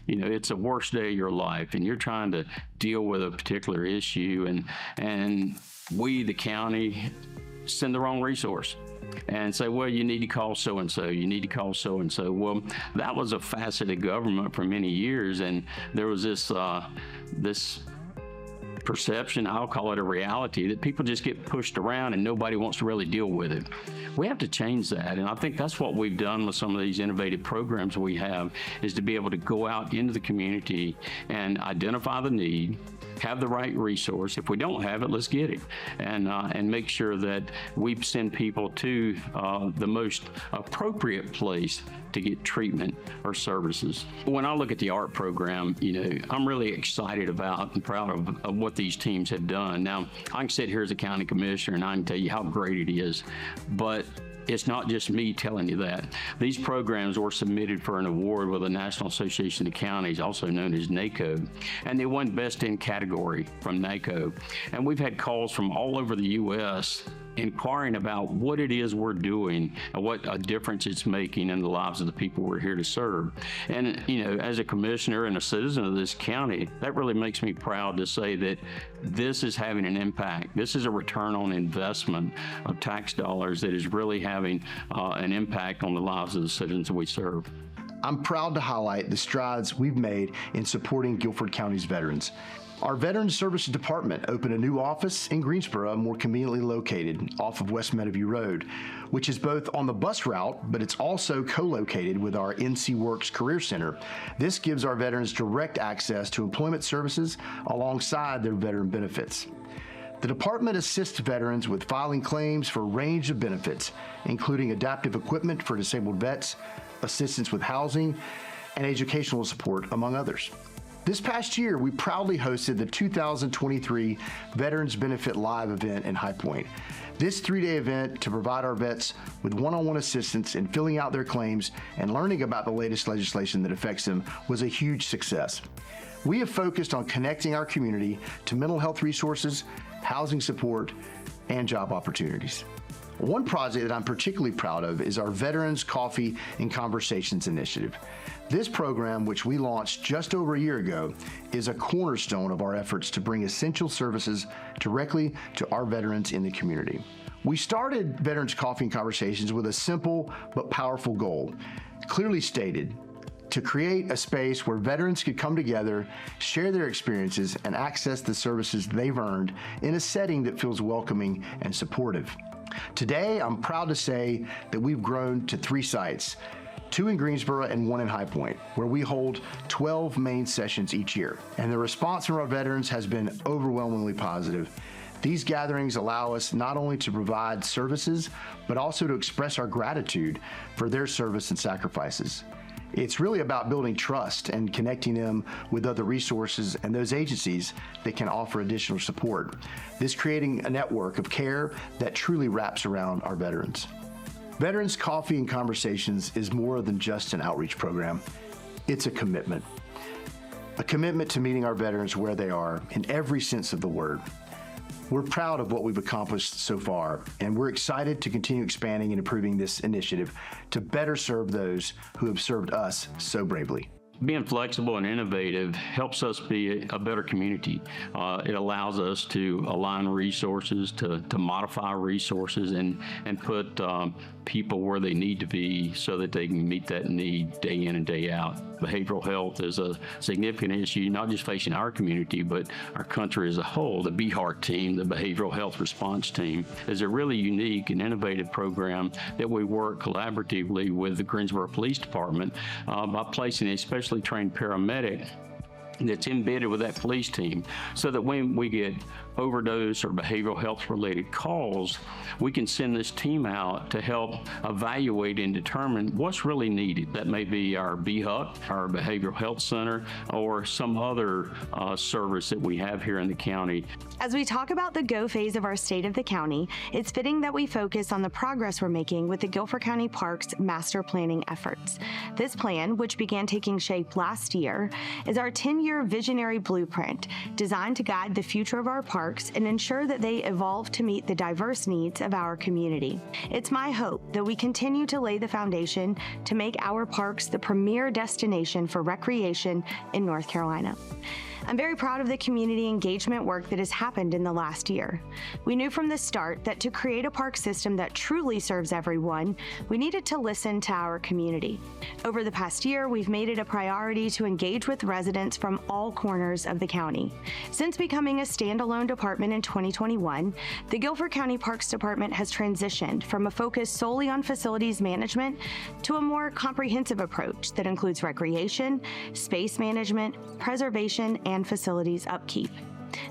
It's the worst day of your life, and you're trying to deal with a particular issue, and we, the county, send the wrong resource and say, well, you need to call so-and-so, you need to call so-and-so. Well, that was a facet of government for many years, and there was this perception, I'll call it a reality, that people just get pushed around and nobody wants to really deal with it. We have to change that, and I think that's what we've done with some of these innovative programs we have, is to be able to go out into the community and identify the need, have the right resource. If we don't have it, let's get it, and make sure that we send people to the most appropriate place to get treatment or services. When I look at the ART program, I'm really excited about and proud of what these teams have done. Now, I can sit here as a county commissioner and I can tell you how great it is, but it's not just me telling you that. These programs were submitted for an award with the National Association of Counties, also known as NACO, and they won Best in Category from NACO. And we've had calls from all over the U.S. inquiring about what it is we're doing and what a difference it's making in the lives of the people we're here to serve. And, as a commissioner and a citizen of this county, that really makes me proud to say that this is having an impact. This is a return on investment of tax dollars that is really having an impact on the lives of the citizens that we serve. I'm proud to highlight the strides we've made in supporting Guilford County's veterans. Our Veterans Services Department opened a new office in Greensboro, more conveniently located off of West Meadowview Road, which is both on the bus route, but it's also co-located with our NC Works Career Center. This gives our veterans direct access to employment services alongside their veteran benefits. The department assists veterans with filing claims for a range of benefits, including adaptive equipment for disabled vets, assistance with housing, and educational support, among others. This past year, we proudly hosted the 2023 Veterans Benefit Live event in High Point. This 3-day event to provide our vets with one-on-one assistance in filling out their claims and learning about the latest legislation that affects them was a huge success. We have focused on connecting our community to mental health resources, housing support, and job opportunities. One project that I'm particularly proud of is our Veterans Coffee and Conversations initiative. This program, which we launched just over a year ago, is a cornerstone of our efforts to bring essential services directly to our veterans in the community. We started Veterans Coffee and Conversations with a simple but powerful goal, clearly stated: to create a space where veterans could come together, share their experiences, and access the services they've earned in a setting that feels welcoming and supportive. Today, I'm proud to say that we've grown to 3 sites, 2 in Greensboro and 1 in High Point, where we hold 12 main sessions each year. And the response from our veterans has been overwhelmingly positive. These gatherings allow us not only to provide services, but also to express our gratitude for their service and sacrifices. It's really about building trust and connecting them with other resources and those agencies that can offer additional support. This creating a network of care that truly wraps around our veterans. Veterans Coffee and Conversations is more than just an outreach program. It's a commitment. A commitment to meeting our veterans where they are in every sense of the word. We're proud of what we've accomplished so far, and we're excited to continue expanding and improving this initiative to better serve those who have served us so bravely. Being flexible and innovative helps us be a better community. It allows us to align resources, to modify resources, and put people where they need to be so that they can meet that need day in and day out. Behavioral health is a significant issue, not just facing our community, but our country as a whole. The BHEART team, the Behavioral Health Response Team, is a really unique and innovative program that we work collaboratively with the Greensboro Police Department by placing a specially trained paramedic that's embedded with that police team, so that when we get overdose or behavioral health related calls, we can send this team out to help evaluate and determine what's really needed. That may be our BHUC, our Behavioral Health Center, or some other service that we have here in the county. As we talk about the go phase of our State of the County, it's fitting that we focus on the progress we're making with the Guilford County Parks master planning efforts. This plan, which began taking shape last year, is our 10-year visionary blueprint designed to guide the future of our parks and ensure that they evolve to meet the diverse needs of our community. It's my hope that we continue to lay the foundation to make our parks the premier destination for recreation in North Carolina. I'm very proud of the community engagement work that has happened in the last year. We knew from the start that to create a park system that truly serves everyone, we needed to listen to our community. Over the past year, we've made it a priority to engage with residents from all corners of the county. Since becoming a standalone department in 2021, the Guilford County Parks Department has transitioned from a focus solely on facilities management to a more comprehensive approach that includes recreation, space management, preservation, and facilities upkeep.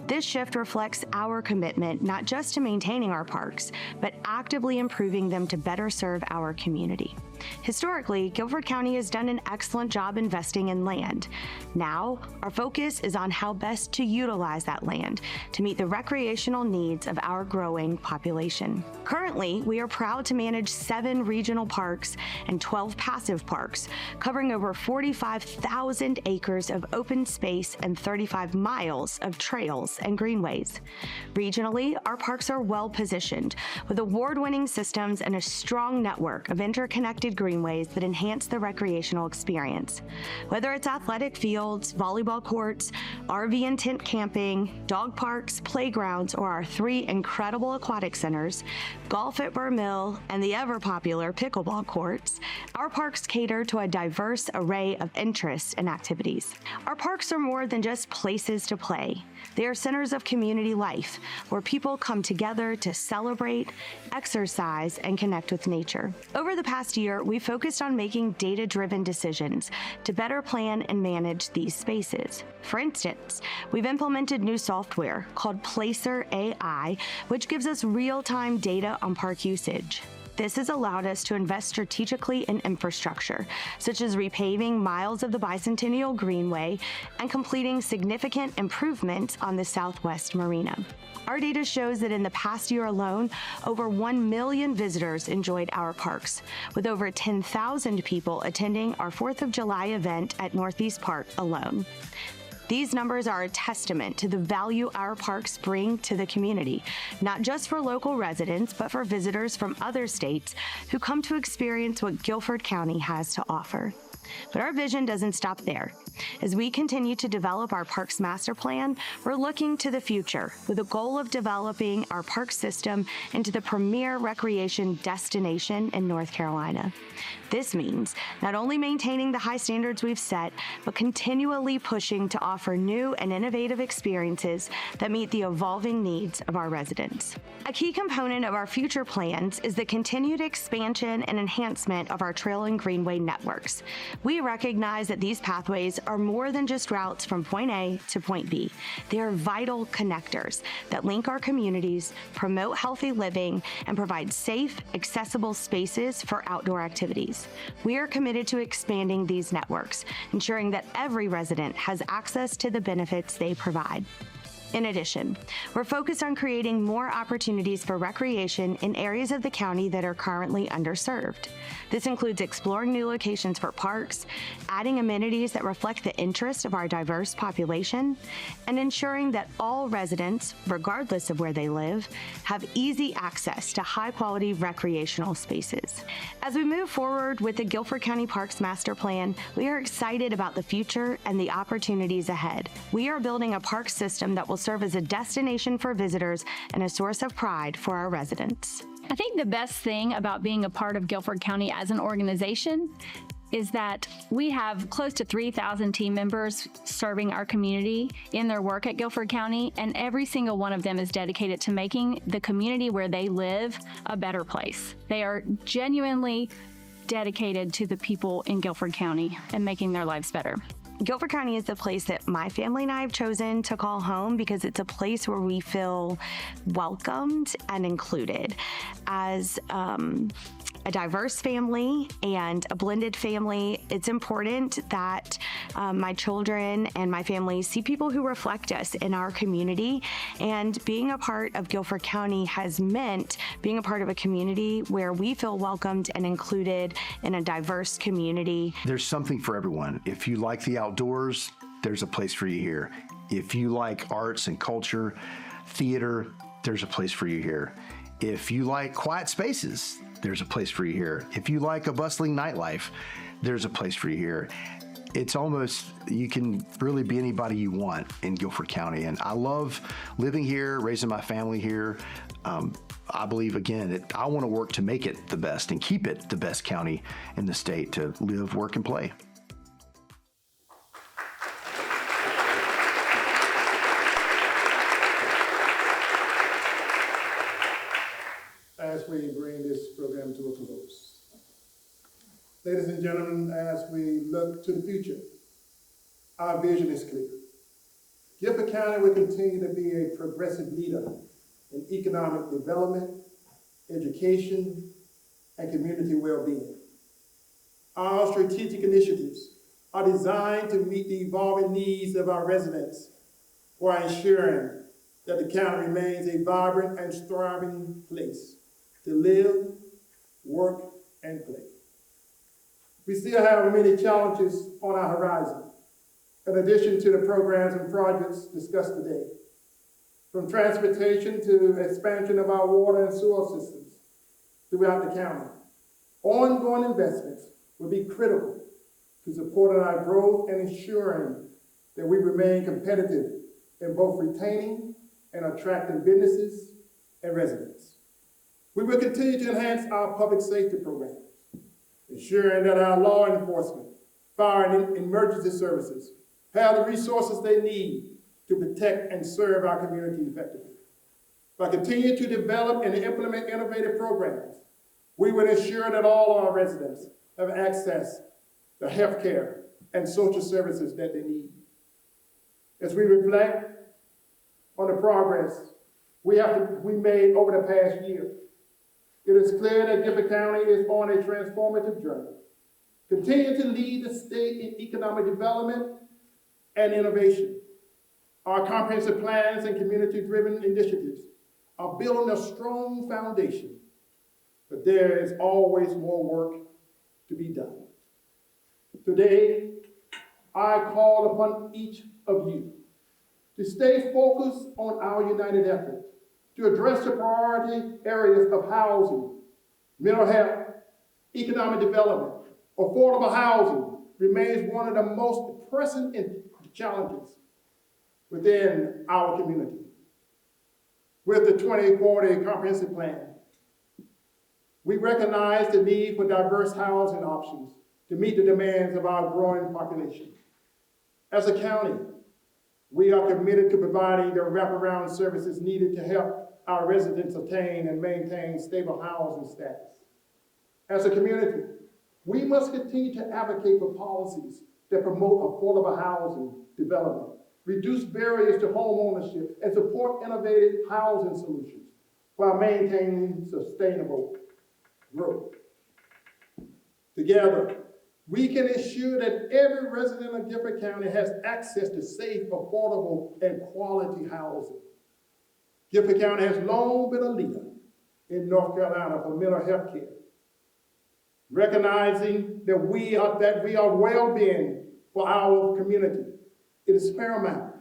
This shift reflects our commitment not just to maintaining our parks, but actively improving them to better serve our community. Historically, Guilford County has done an excellent job investing in land. Now, our focus is on how best to utilize that land to meet the recreational needs of our growing population. Currently, we are proud to manage 7 regional parks and 12 passive parks, covering over 45,000 acres of open space and 35 miles of trails and greenways. Regionally, our parks are well positioned with award-winning systems and a strong network of interconnected greenways that enhance the recreational experience. Whether it's athletic fields, volleyball courts, RV and tent camping, dog parks, playgrounds, or our 3 incredible aquatic centers, golf at Burr Mill, and the ever-popular pickleball courts, our parks cater to a diverse array of interests and activities. Our parks are more than just places to play. They are centers of community life where people come together to celebrate, exercise, and connect with nature. Over the past year, we focused on making data-driven decisions to better plan and manage these spaces. For instance, we've implemented new software called Placer AI, which gives us real-time data on park usage. This has allowed us to invest strategically in infrastructure, such as repaving miles of the Bicentennial Greenway and completing significant improvements on the Southwest Marina. Our data shows that in the past year alone, over 1 million visitors enjoyed our parks, with over 10,000 people attending our 4th of July event at Northeast Park alone. These numbers are a testament to the value our parks bring to the community, not just for local residents, but for visitors from other states who come to experience what Guilford County has to offer. But our vision doesn't stop there. As we continue to develop our Parks Master Plan, we're looking to the future with a goal of developing our park system into the premier recreation destination in North Carolina. This means not only maintaining the high standards we've set, but continually pushing to offer new and innovative experiences that meet the evolving needs of our residents. A key component of our future plans is the continued expansion and enhancement of our trail and greenway networks. We recognize that these pathways are more than just routes from point A to point B. They are vital connectors that link our communities, promote healthy living, and provide safe, accessible spaces for outdoor activities. We are committed to expanding these networks, ensuring that every resident has access to the benefits they provide. In addition, we're focused on creating more opportunities for recreation in areas of the county that are currently underserved. This includes exploring new locations for parks, adding amenities that reflect the interest of our diverse population, and ensuring that all residents, regardless of where they live, have easy access to high-quality recreational spaces. As we move forward with the Guilford County Parks Master Plan, we are excited about the future and the opportunities ahead. We are building a park system that will serve as a destination for visitors and a source of pride for our residents. I think the best thing about being a part of Guilford County as an organization is that we have close to 3,000 team members serving our community in their work at Guilford County, and every single one of them is dedicated to making the community where they live a better place. They are genuinely dedicated to the people in Guilford County and making their lives better. Guilford County is the place that my family and I have chosen to call home because it's a place where we feel welcomed and included. As a diverse family and a blended family, it's important that my children and my family see people who reflect us in our community. And being a part of Guilford County has meant being a part of a community where we feel welcomed and included in a diverse community. There's something for everyone. If you like the outdoors, there's a place for you here. If you like arts and culture, theater, there's a place for you here. If you like quiet spaces, there's a place for you here. If you like a bustling nightlife, there's a place for you here. It's almost, you can really be anybody you want in Guilford County. And I love living here, raising my family here. I believe, again, I want to work to make it the best and keep it the best county in the state to live, work, and play. As we bring this program to a close. Ladies and gentlemen, as we look to the future, our vision is clear. Guilford County will continue to be a progressive leader in economic development, education, and community well-being. Our strategic initiatives are designed to meet the evolving needs of our residents while ensuring that the county remains a vibrant and thriving place to live, work, and play. We still have many challenges on our horizon, in addition to the programs and projects discussed today. From transportation to expansion of our water and sewer systems throughout the county, ongoing investments will be critical to supporting our growth and ensuring that we remain competitive in both retaining and attracting businesses and residents. We will continue to enhance our public safety programs, ensuring that our law enforcement, fire and emergency services have the resources they need to protect and serve our community effectively. By continuing to develop and implement innovative programs, we will ensure that all our residents have access to health care and social services that they need. As we reflect on the progress we made over the past year, it is clear that Guilford County is on a transformative journey, continuing to lead the state in economic development and innovation. Our comprehensive plans and community-driven initiatives are building a strong foundation, but there is always more work to be done. Today, I call upon each of you to stay focused on our united effort to address the priority areas of housing, mental health, economic development. Affordable housing remains one of the most pressing challenges within our community. With the 2040 Comprehensive Plan, we recognize the need for diverse housing options to meet the demands of our growing population. As a county, we are committed to providing the wraparound services needed to help our residents attain and maintain stable housing status. As a community, We must continue to advocate for policies that promote affordable housing development, reduce barriers to home ownership, and support innovative housing solutions while maintaining sustainable growth. Together, we can ensure that every resident of Guilford County has access to safe, affordable, and quality housing. Guilford County has long been a leader in North Carolina for mental health care, recognizing that we are well-being for our community. It is paramount.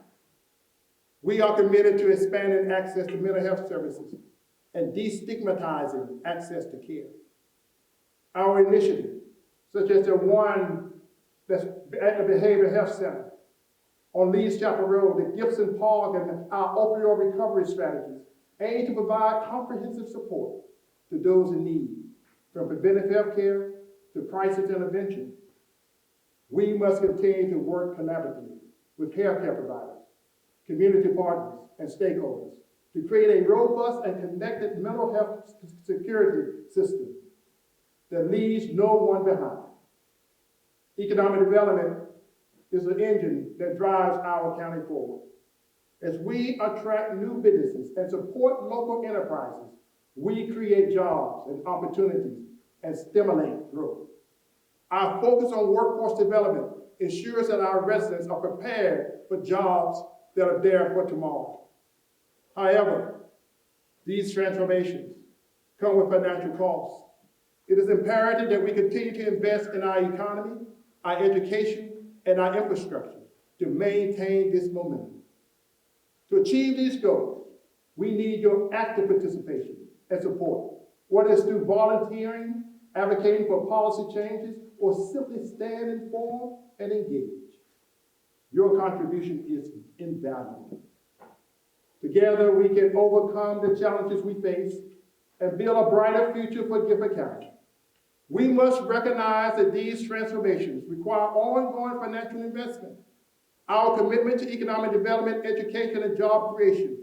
We are committed to expanding access to mental health services and destigmatizing access to care. Our initiatives, such as the one that's at the Behavioral Health Center on Leeds Chapel Road, the Gibson Park, and our opioid recovery strategies, aim to provide comprehensive support to those in need, from preventive health care to crisis intervention. We must continue to work collaboratively with healthcare providers, community partners, and stakeholders to create a robust and connected mental health security system that leaves no one behind. Economic development is the engine that drives our county forward. As we attract new businesses and support local enterprises, we create jobs and opportunities and stimulate growth. Our focus on workforce development ensures that our residents are prepared for jobs that are there for tomorrow. However, these transformations come with financial costs. It is imperative that we continue to invest in our economy, our education, and our infrastructure to maintain this momentum. To achieve these goals, we need your active participation and support, whether it's through volunteering, advocating for policy changes, or simply staying informed and engaged. Your contribution is invaluable. Together, we can overcome the challenges we face and build a brighter future for Guilford County. We must recognize that these transformations require ongoing financial investment. Our commitment to economic development, education, and job creation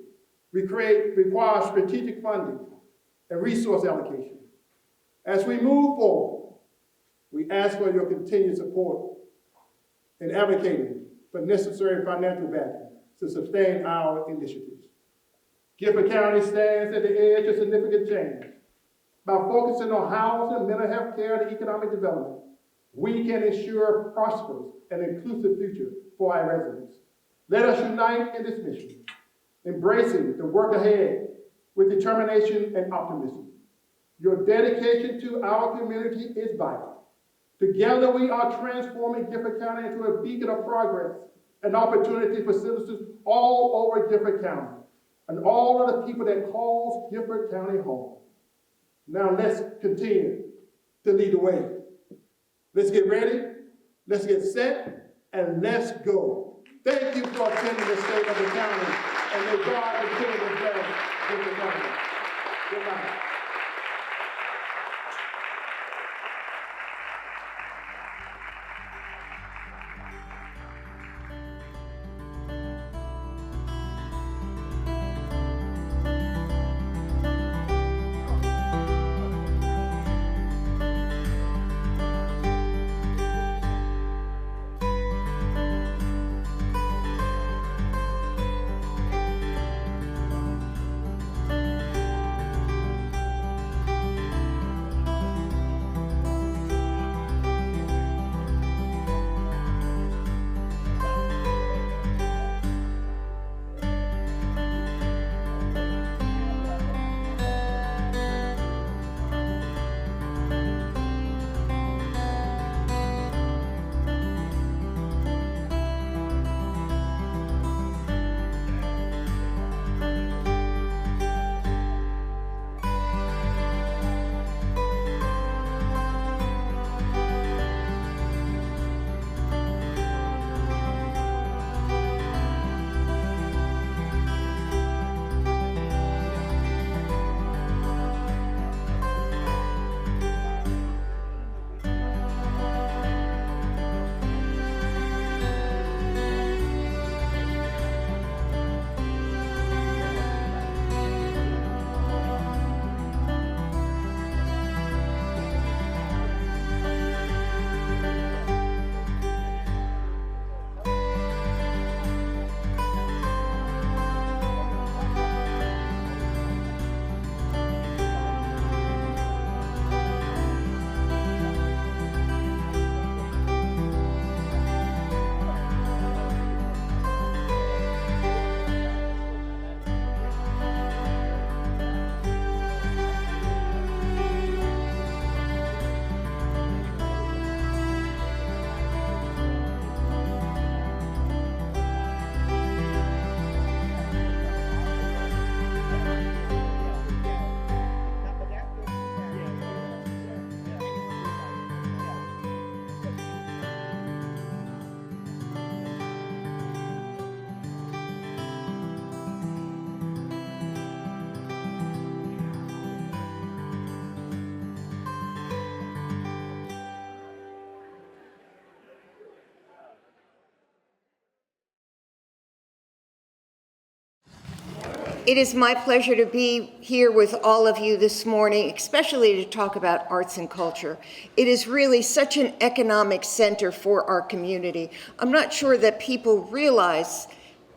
requires strategic funding and resource allocation. As we move forward, we ask for your continued support in advocating for necessary financial backing to sustain our initiatives. Guilford County stands at the edge of significant change. By focusing on housing, mental health care, and economic development, we can ensure a prosperous and inclusive future for our residents. Let us unite in this mission, embracing the work ahead with determination and optimism. Your dedication to our community is vital. Together, we are transforming Guilford County into a beacon of progress and opportunity for citizens all over Guilford County and all of the people that calls Guilford County home. Now let's continue to lead the way. Let's get ready, let's get set, and let's go. Thank you for attending the state of the county, and may God continue to bless Guilford County. Good night. It is my pleasure to be here with all of you this morning, especially to talk about arts and culture. It is really such an economic center for our community. I'm not sure that people realize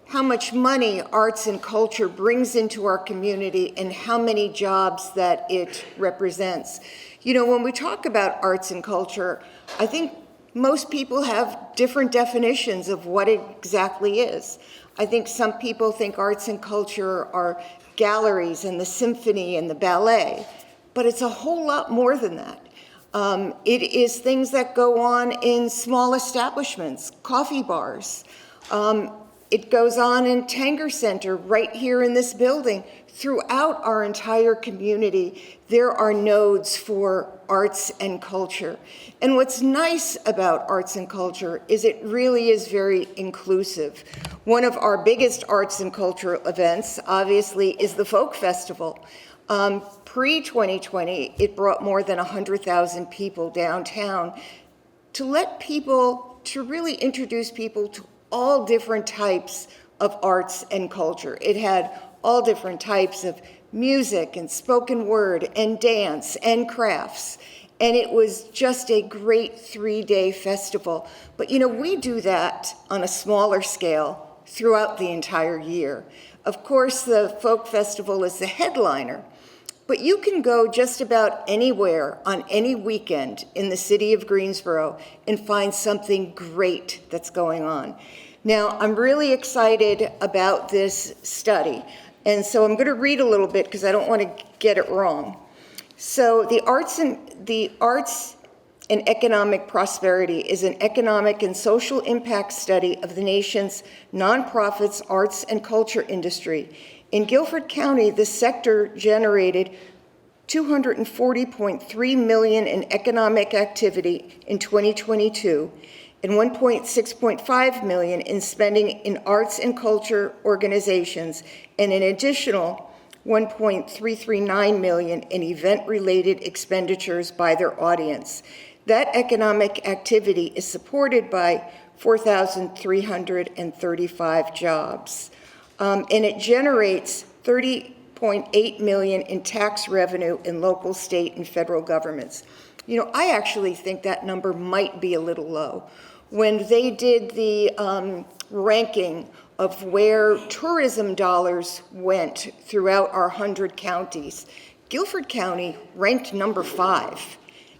how much money arts and culture brings into our community and how many jobs that it represents. You know, when we talk about arts and culture, I think most people have different definitions of what it exactly is. I think some people think arts and culture are galleries and the symphony and the ballet, but it's a whole lot more than that. It is things that go on in small establishments, coffee bars. It goes on in Tanger Center right here in this building. Throughout our entire community, there are nodes for arts and culture. And what's nice about arts and culture is it really is very inclusive. One of our biggest arts and cultural events, obviously, is the Folk Festival. Pre-2020, it brought more than 100,000 people downtown to really introduce people to all different types of arts and culture. It had all different types of music and spoken word and dance and crafts. And it was just a great 3-day festival. But you know, we do that on a smaller scale throughout the entire year. Of course, the Folk Festival is the headliner, but you can go just about anywhere on any weekend in the city of Greensboro and find something great that's going on. Now, I'm really excited about this study. And so I'm going to read a little bit because I don't want to get it wrong. So the arts and economic prosperity is an economic and social impact study of the nation's nonprofits, arts and culture industry. In Guilford County, the sector generated $240.3 million in economic activity in 2022 and $1.6 million in spending in arts and culture organizations, and an additional $1.339 million in event-related expenditures by their audience. That economic activity is supported by 4,335 jobs, and it generates $30.8 million in tax revenue in local, state, and federal governments. You know, I actually think that number might be a little low. When they did the ranking of where tourism dollars went throughout our 100 counties, Guilford County ranked number 5.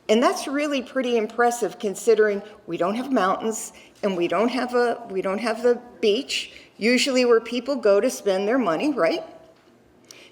And that's really pretty impressive considering we don't have mountains and we don't have the beach, usually where people go to spend their money, right?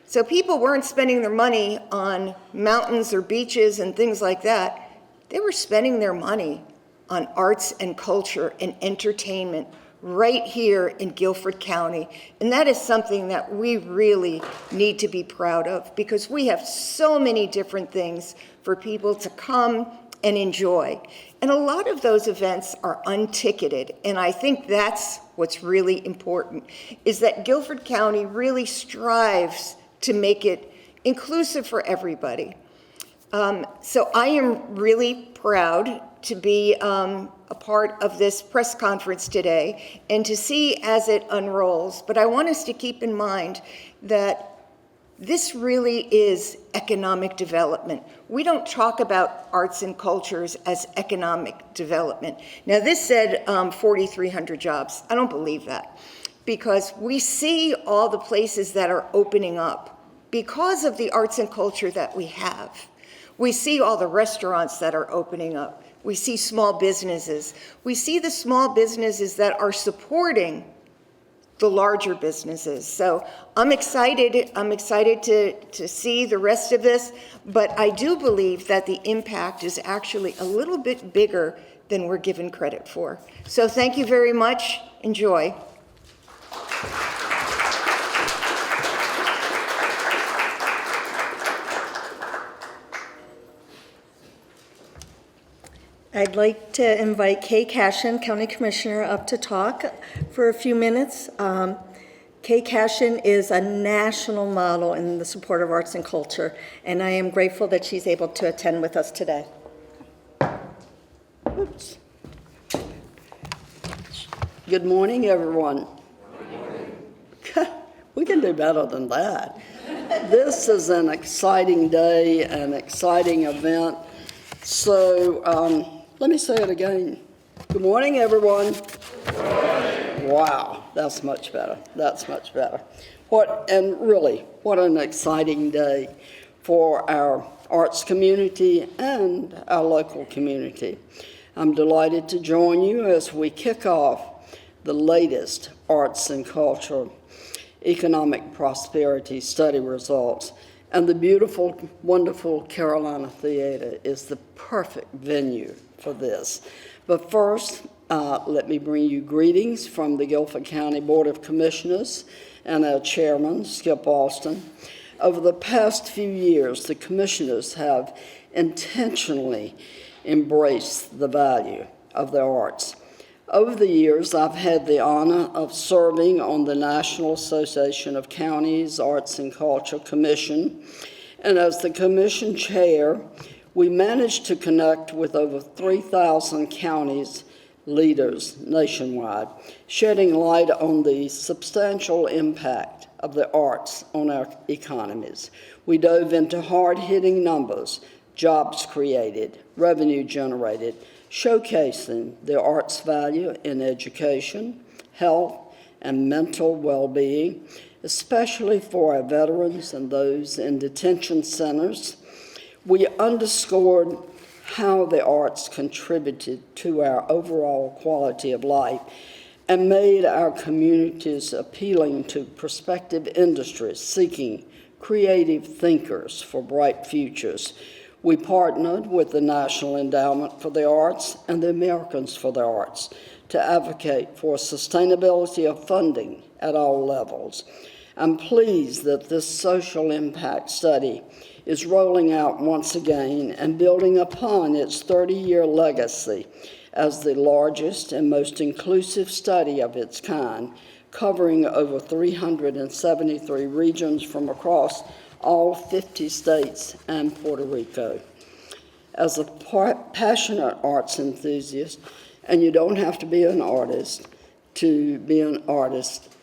So people weren't spending their money on mountains or beaches and things like that. They were spending their money on arts and culture and entertainment right here in Guilford County. And that is something that we really need to be proud of because we have so many different things for people to come and enjoy. And a lot of those events are unticketed. And I think that's what's really important, is that Guilford County really strives to make it inclusive for everybody. So I am really proud to be a part of this press conference today and to see as it unrolls. But I want us to keep in mind that this really is economic development. We don't talk about arts and cultures as economic development. Now this said 4,300 jobs. I don't believe that because we see all the places that are opening up because of the arts and culture that we have. We see all the restaurants that are opening up. We see small businesses. We see the small businesses that are supporting the larger businesses. So I'm excited to see the rest of this, but I do believe that the impact is actually a little bit bigger than we're given credit for. So thank you very much. Enjoy. I'd like to invite Kay Cashin, County Commissioner, up to talk for a few minutes. Kay Cashin is a national model in the support of arts and culture, and I am grateful that she's able to attend with us today. Oops. Good morning, everyone. We can do better than that. This is an exciting day, an exciting event. So let me say it again. Good morning, everyone. Wow, that's much better. That's much better. What an exciting day for our arts community and our local community. I'm delighted to join you as we kick off the latest arts and culture economic prosperity study results. And the beautiful, wonderful Carolina Theater is the perfect venue for this. But first, let me bring you greetings from the Guilford County Board of Commissioners and our chairman, Skip Alston. Over the past few years, the commissioners have intentionally embraced the value of the arts. Over the years, I've had the honor of serving on the National Association of Counties Arts and Culture Commission, and as the commission chair, we managed to connect with over 3,000 counties leaders nationwide, shedding light on the substantial impact of the arts on our economies. We dove into hard-hitting numbers, jobs created, revenue generated, showcasing the arts' value in education, health, and mental well-being, especially for our veterans and those in detention centers. We underscored how the arts contributed to our overall quality of life and made our communities appealing to prospective industries seeking creative thinkers for bright futures. We partnered with the National Endowment for the Arts and the Americans for the Arts to advocate for sustainability of funding at all levels. I'm pleased that this social impact study is rolling out once again and building upon its 30-year legacy as the largest and most inclusive study of its kind, covering over 373 regions from across all 50 states and Puerto Rico. As a passionate arts enthusiast, and you don't have to be an artist to be an artist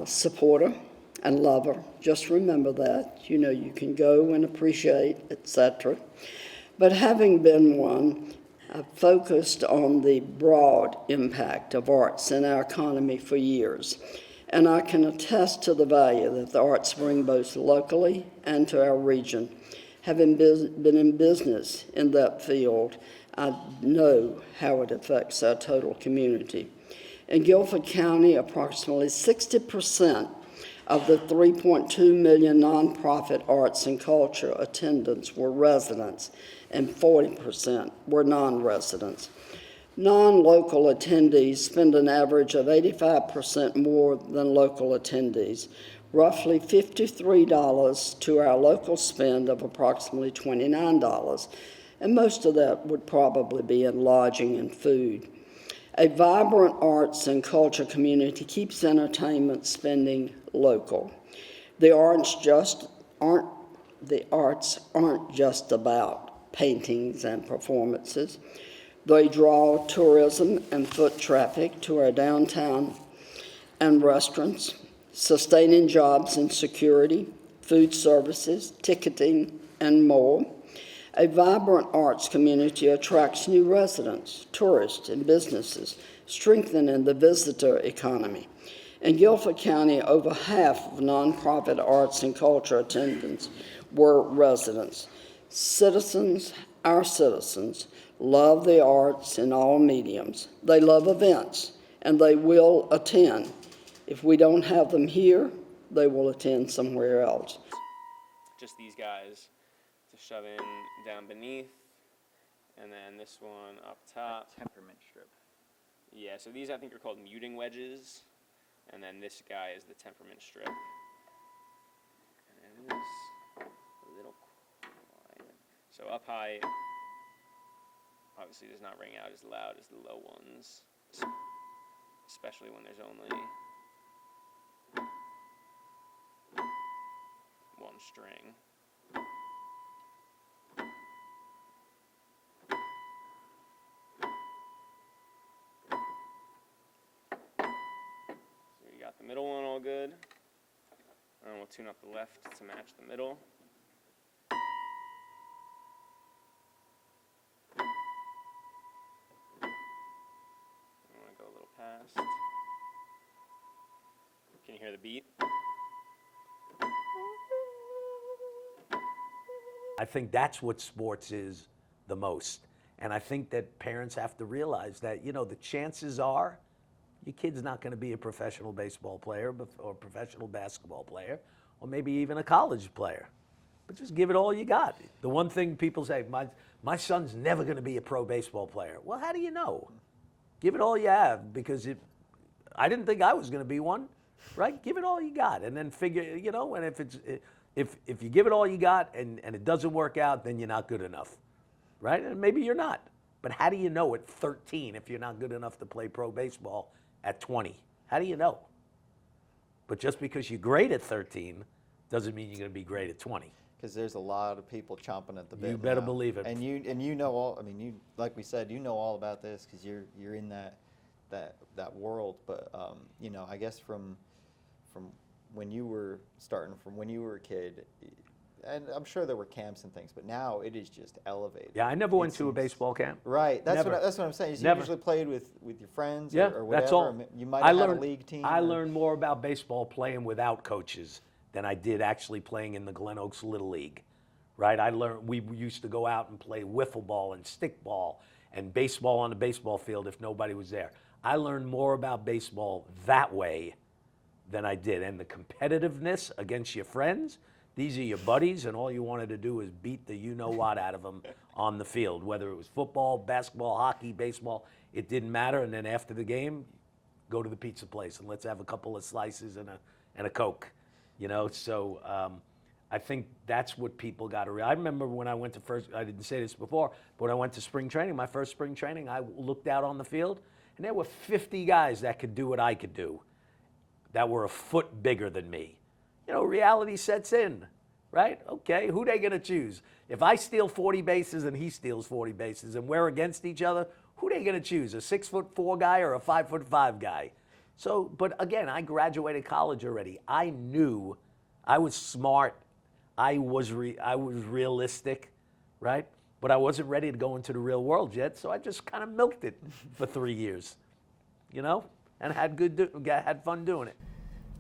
supporter and lover, just remember that. You know, you can go and appreciate, etc. But having been one, I've focused on the broad impact of arts in our economy for years. And I can attest to the value that the arts bring both locally and to our region. Having been in business in that field, I know how it affects our total community. In Guilford County, approximately 60% of the 3.2 million nonprofit arts and culture attendants were residents, and 40% were non-residents. Non-local attendees spend an average of 85% more than local attendees, roughly $53 to our local spend of approximately $29, and most of that would probably be in lodging and food. A vibrant arts and culture community keeps entertainment spending local. The arts aren't just about paintings and performances. They draw tourism and foot traffic to our downtown and restaurants, sustaining jobs and security, food services, ticketing, and more. A vibrant arts community attracts new residents, tourists, and businesses, strengthening the visitor economy. In Guilford County, over half of nonprofit arts and culture attendants were residents. Our citizens, love the arts in all mediums. They love events, and they will attend. If we don't have them here, they will attend somewhere else. Just these guys to shove in down beneath, and then this one up top. Temperament strip. Yeah, so these I think are called muting wedges, and then this guy is the temperament strip. And it is a little quiet. So up high obviously does not ring out as loud as the low ones, especially when there's only one string. So you got the middle one all good. And we'll tune up the left to match the middle. I want to go a little past. Can you hear the beat? I think that's what sports is the most. And I think that parents have to realize that, you know, the chances are your kid's not going to be a professional baseball player or a professional basketball player or maybe even a college player. But just give it all you got. The one thing people say, my son's never going to be a pro baseball player. Well, how do you know? Give it all you have, because I didn't think I was going to be one, right? Give it all you got, and then figure, you know, and if you give it all you got and it doesn't work out, then you're not good enough, right? And maybe you're not. But how do you know at 13 if you're not good enough to play pro baseball at 20? How do you know? But just because you're great at 13 doesn't mean you're going to be great at 20. Because there's a lot of people chomping at the bit. You better now. believe it. And you know all. I mean, you, like we said, you know all about this because you're in that world. But you know, I guess from when you were starting, from when you were a kid, and I'm sure there were camps and things, but now it is just elevated. Yeah, I never went to a baseball camp. Right. That's Never. what I'm saying. You Never. usually played with your friends Yeah, or whatever. that's all. You might have had a league team. I learned more about baseball playing without coaches than I did actually playing in the Glen Oaks Little League, right? We used to go out and play wiffle ball and stickball and baseball on the baseball field if nobody was there. I learned more about baseball that way than I did. And the competitiveness against your friends, these are your buddies, and all you wanted to do was beat the you-know-what out of them on the field, whether it was football, basketball, hockey, baseball, it didn't matter. And then after the game, go to the pizza place and let's have a couple of slices and a Coke. You know, so I think that's what people got to realize. I remember when I went to I didn't say this before, but when I went to spring training, my first spring training, I looked out on the field, and there were 50 guys that could do what I could do, that were a foot bigger than me. You know, reality sets in, right? Okay, who they going to choose? If I steal 40 bases and he steals 40 bases and we're against each other, who they going to choose, a 6'4" guy or a 5'5" guy? So, but again, I graduated college already. I knew, I was smart, I was realistic, right? But I wasn't ready to go into the real world yet, so I just kind of milked it for 3 years, you know, and had fun doing it.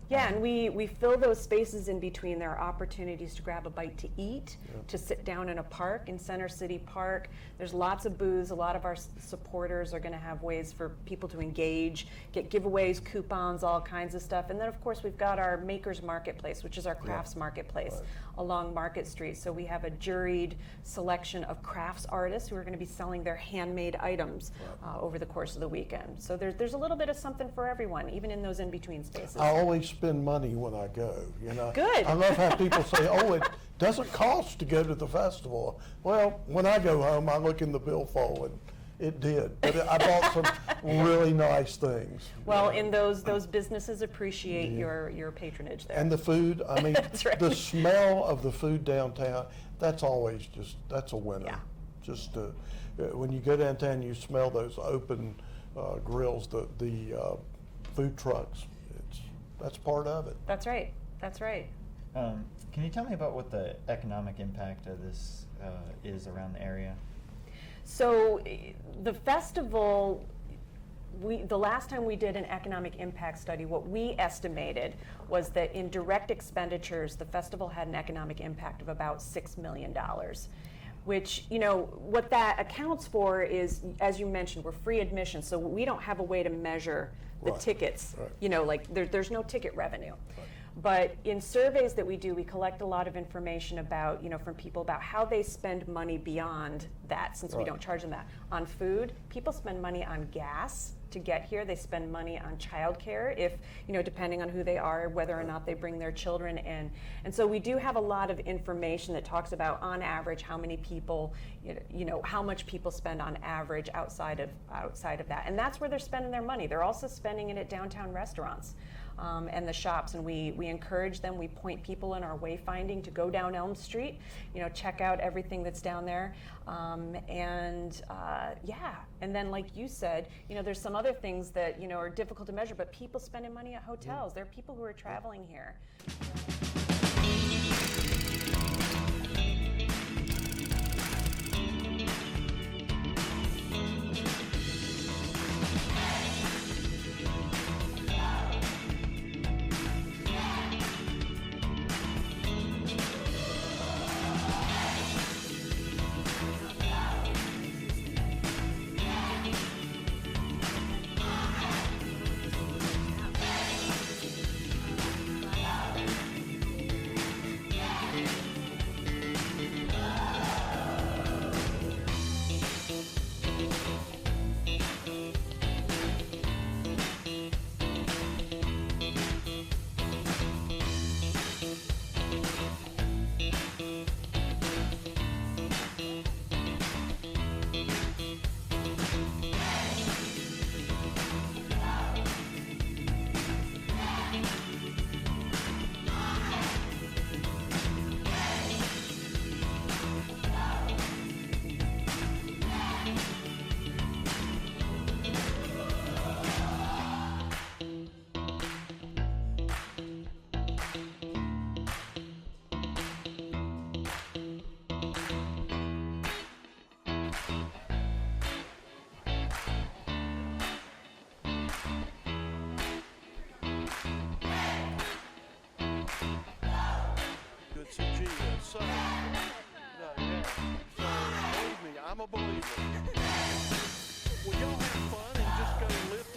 Yeah, and we fill those spaces in between. There are opportunities to grab a bite to eat, to sit down in a park, in Center City Park. There's lots of booths. A lot of our supporters are going to have ways for people to engage, get giveaways, coupons, all kinds of stuff. And then, of course, we've got our Makers Marketplace, which is our crafts marketplace along Market Street. So we have a juried selection of crafts artists who are going to be selling their handmade items over the course of the weekend. So there's a little bit of something for everyone, even in those in-between spaces. I always spend money when I go, you know. Good. I love how people say, oh, it doesn't cost to go to the festival. Well, when I go home, I look in the billfold and it did. But I bought some really nice things. Well, and those businesses appreciate your patronage there. And the food, I mean, That's right. the smell of the food downtown, that's always that's a winner. Yeah. Just when you go downtown, you smell those open grills, the food trucks. That's part of it. That's right. That's right. Can you tell me about what the economic impact of this is around the area? So the festival, the last time we did an economic impact study, what we estimated was that in direct expenditures, the festival had an economic impact of about $6 million. Which, you know, what that accounts for is, as you mentioned, we're free admission, so we don't have a way to measure the tickets. You know, like there's no ticket revenue. But in surveys that we do, we collect a lot of information about, you know, from people about how they spend money beyond that, since we don't charge them that. On food, people spend money on gas to get here. They spend money on childcare, if, you know, depending on who they are, whether or not they bring their children in. And so we do have a lot of information that talks about, on average, how many people, you know, how much people spend on average outside of that. And that's where they're spending their money. They're also spending it at downtown restaurants. And the shops, and we encourage them, we point people in our wayfinding to go down Elm Street, you know, check out everything that's down there, and then like you said, you know, there's some other things that, you know, are difficult to measure, but people spending money at hotels. There are people who are traveling here. So, no, yeah. So, believe me, I'm a believer. Well, y'all have fun and just go lift